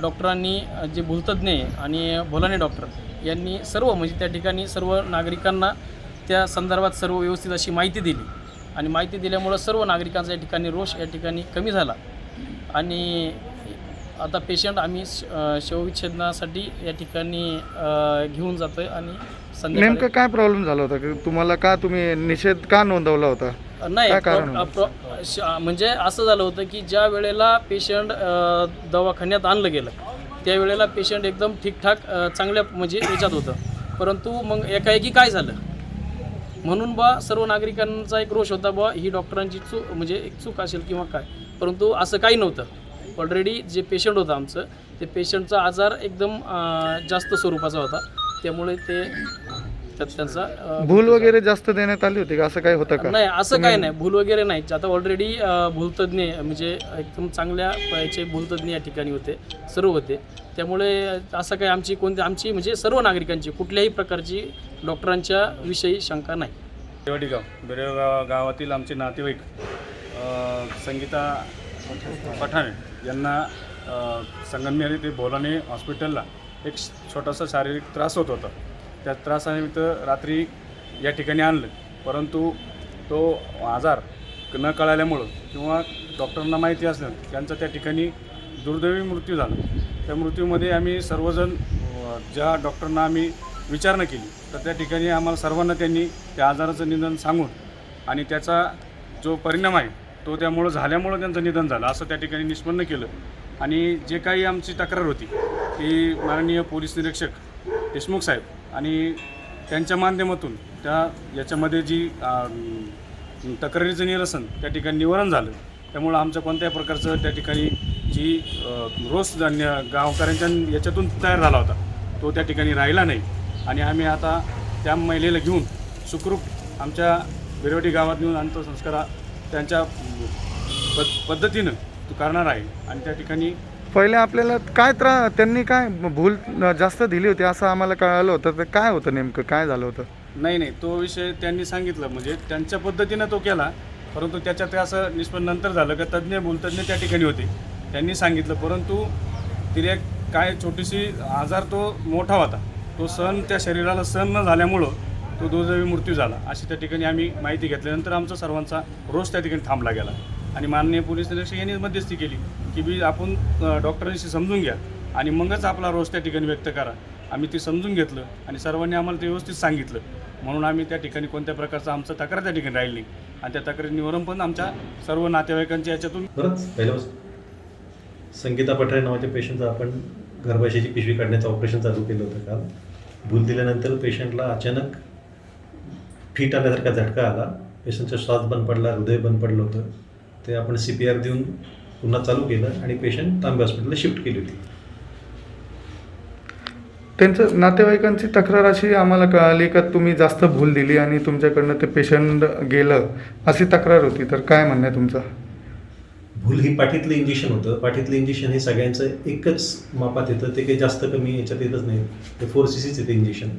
डॉक्टरांनी जे भूलतज्ञ आणि भोलाने डॉक्टर यांनी सर्व म्हणजे त्या ठिकाणी सर्व नागरिकांना त्या संदर्भात सर्व व्यवस्थित अशी माहिती दिली आणि माहिती दिल्यामुळं सर्व नागरिकांचा या ठिकाणी रोष या ठिकाणी कमी झाला. आणि आता पेशंट आम्ही शवविच्छेदनासाठी या ठिकाणी घेऊन जातो आहे. आणि नेमकं काय प्रॉब्लेम झाला होता की तुम्हाला का तुम्ही निषेध का नोंदवला होता? नाही म्हणजे असं झालं होतं की ज्या वेळेला पेशंट दवाखान्यात आणलं गेलं त्यावेळेला पेशंट एकदम ठीकठाक चांगल्या म्हणजे याच्यात होतं. परंतु मग एकाएकी काय झालं म्हणून सर्व नागरिकांचा एक रोष होता ही डॉक्टरांची चूक म्हणजे एक चूक असेल किंवा काय, परंतु असं काही नव्हतं. ऑलरेडी जे पेशंट होतं आमचं ते पेशंटचा आजार एकदम जास्त स्वरूपाचा होता, त्यामुळे त्यांचा भूल वगैरे जास्त देण्यात आली होती का, असं काही होतं का? नाही, असं काही नाही, भूल वगैरे नाही. आता ऑलरेडी भूलतज्ञ म्हणजे एकदम चांगल्या याचे भूलतज्ञ या ठिकाणी होते, सर्व होते. त्यामुळे असं काही आमची म्हणजे सर्व नागरिकांची कुठल्याही प्रकारची डॉक्टरांच्या विषयी शंका नाही. बेरेवाडी गावातील आमचे नातेवाईक संगीता पठाणे यांना संगमनेर ते बोलाने हॉस्पिटलला एक छोटासा शारीरिक त्रास होत होता. त्या त्रासानिमित्त रात्री या ठिकाणी आणलं, परंतु तो आजार न कळाल्यामुळं किंवा डॉक्टरांना माहिती असल्यानं त्यांचा त्या ठिकाणी दुर्दैवी मृत्यू झाला. त्या मृत्यूमध्ये आम्ही सर्वजण ज्या डॉक्टरांना आम्ही विचारणा केली तर त्या ठिकाणी आम्हाला सर्वांना त्यांनी त्या आजाराचं निदान सांगून आणि त्याचा जो परिणाम आहे तो त्यामुळं झाल्यामुळं त्यांचं निधन झालं असं त्या ठिकाणी निष्पन्न केलं. आणि जे काही आमची तक्रार होती ती माननीय पोलीस निरीक्षक देशमुख साहेब आणि त्यांच्या माध्यमातून याच्यामध्ये जी तक्रारीचं निरसन त्या ठिकाणी निवारण झालं. त्यामुळं आमचं कोणत्याही प्रकारचं त्या ठिकाणी जी रोष गावकऱ्यांच्या याच्यातून तयार झाला होता तो त्या ठिकाणी राहिला नाही. आणि आम्ही आता त्या महिलेला घेऊन सुखरूप आमच्या बेरेवाडी गावात नेऊन अंत्यसंस्कार त्यांच्या पद्धतीनं करणार आहे. आणि त्या ठिकाणी पहिले आपल्याला काय त्यांनी काय भूल जास्त दिली होती असं आम्हाला कळालं होतं, तर काय होतं नेमकं, काय झालं होतं? नाही, तो विषय त्यांनी सांगितलं म्हणजे त्यांच्या पद्धतीनं तो केला, परंतु त्याच्यात असं निष्पन्न नंतर झालं का भूलतज्ञ त्या ठिकाणी होते, त्यांनी सांगितलं. परंतु तिला काय छोटीशी आजार तो मोठा होता, तो त्या शरीराला सहन न झाल्यामुळं तो दुर्दैवी मृत्यू झाला अशी त्या ठिकाणी आम्ही माहिती घेतल्यानंतर आमचा सर्वांचा रोष त्या ठिकाणी थांबला गेला. आणि माननीय पोलीस निरीक्षक यांनी मध्यस्थी केली की आपण डॉक्टरांशी समजून घ्या आणि मगच आपला रोष त्या ठिकाणी व्यक्त करा. आम्ही ते समजून घेतलं आणि सर्वांनी आम्हाला ते व्यवस्थित सांगितलं, म्हणून आम्ही त्या ठिकाणी कोणत्या प्रकारचा आमचा तक्रार त्या ठिकाणी राहिली नाही. आणि त्या तक्रारी निवारण पण आमच्या सर्व नातेवाईकांच्या याच्यातून पहिल्यापासून संगीता पठारे नावाच्या पेशंटचं आपण गर्भाशयाची पिशवी काढण्याचं ऑपरेशन चालू केलं होतं. काल भूल दिल्यानंतर पेशंटला अचानक फिट आल्यासारखा झटका आला, पेशंटचा श्वास बंद पडला, हृदय बंद पडलं होतं. ते आपण CPR देऊन पुन्हा चालू केलं आणि पेशंट तांबे हॉस्पिटलला शिफ्ट केली होती. त्यांचं नातेवाईकांची तक्रार अशी आम्हाला कळाली का तुम्ही जास्त भूल दिली आणि तुमच्याकडनं ते पेशंट गेलं अशी तक्रार होती, तर काय म्हणणं आहे तुमचं? भूल ही पाठीतलं इंजेक्शन होतं. पाठीतलं इंजेक्शन हे सगळ्यांचं एकच मापात येतं, ते काही जास्त कमी याच्यात येतच नाही. ते 4 cc येतं इंजेक्शन,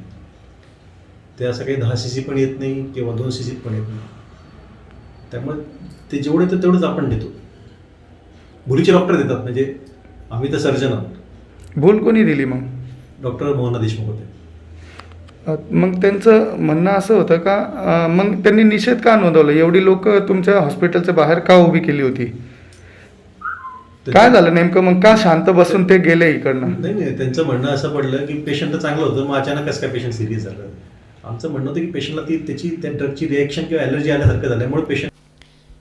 ते असं काही 10 cc पण येत नाही किंवा 2 cc पण येत नाही. त्यामुळे ते जेवढं येतं तेवढंच आपण देतो. भुलीचे डॉक्टर देतात, म्हणजे आम्ही तर सर्जन आहोत. भूल कोणी दिली मग? डॉक्टर मोहन देशमुख होते. मग त्यांचं म्हणणं असं होतं का मग त्यांनी निषेध का नोंदवलं? एवढी लोक तुमच्या हॉस्पिटलच्या बाहेर का उभी केली होती? काय झालं नेमकं? मग का शांत बसून ते गेले इकडनं? नाही, त्यांचं म्हणणं असं पडलं की पेशंट तर चांगलं होतं, मग अचानक कसं काय पेशंट सिरियस झालं. आमचं म्हणणं होतं की पेशंटला त्या ड्रगची रिएक्शन किंवा ॲलर्जी आल्यासारखं झाल्यामुळे पेशंट.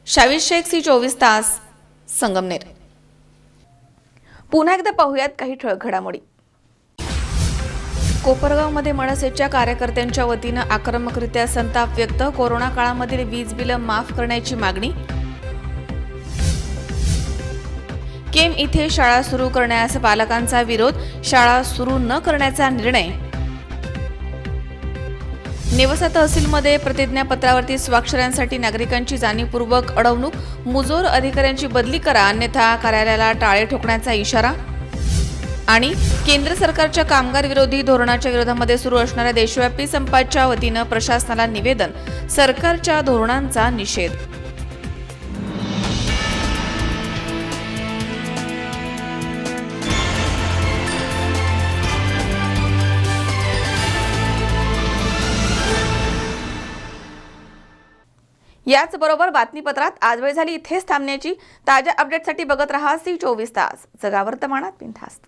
शावीर शेख, C24 तास, संगमनेर. पुन्हा एकदा पाहूयात काही ठळक घडामोडी. कोपरगावमध्ये मनसेच्या कार्यकर्त्यांच्या वतीनं आक्रमकरित्या संताप व्यक्त. कोरोना काळामधील वीज बिलं माफ करण्याची मागणी. केम इथे शाळा सुरू करण्यास पालकांचा विरोध. शाळा सुरू न करण्याचा निर्णय. नेवासा तहसीलमध्ये प्रतिज्ञापत्रावरती स्वाक्षऱ्यांसाठी नागरिकांची जाणीवपूर्वक अडवणूक. मुजोर अधिकाऱ्यांची बदली करा, अन्यथा कार्यालयाला टाळे ठोकण्याचा इशारा. आणि केंद्र सरकारच्या कामगार विरोधी धोरणाच्या विरोधामध्ये सुरू असणाऱ्या देशव्यापी संपाच्या वतीनं प्रशासनाला निवेदन. सरकारच्या धोरणांचा निषेध. याचबरोबर बातमीपत्रात आज वेळ झाली इथेच थांबण्याची. ताज्या अपडेटसाठी बघत रहा C24 तास, जगा वर्तमानात बिनधास्त.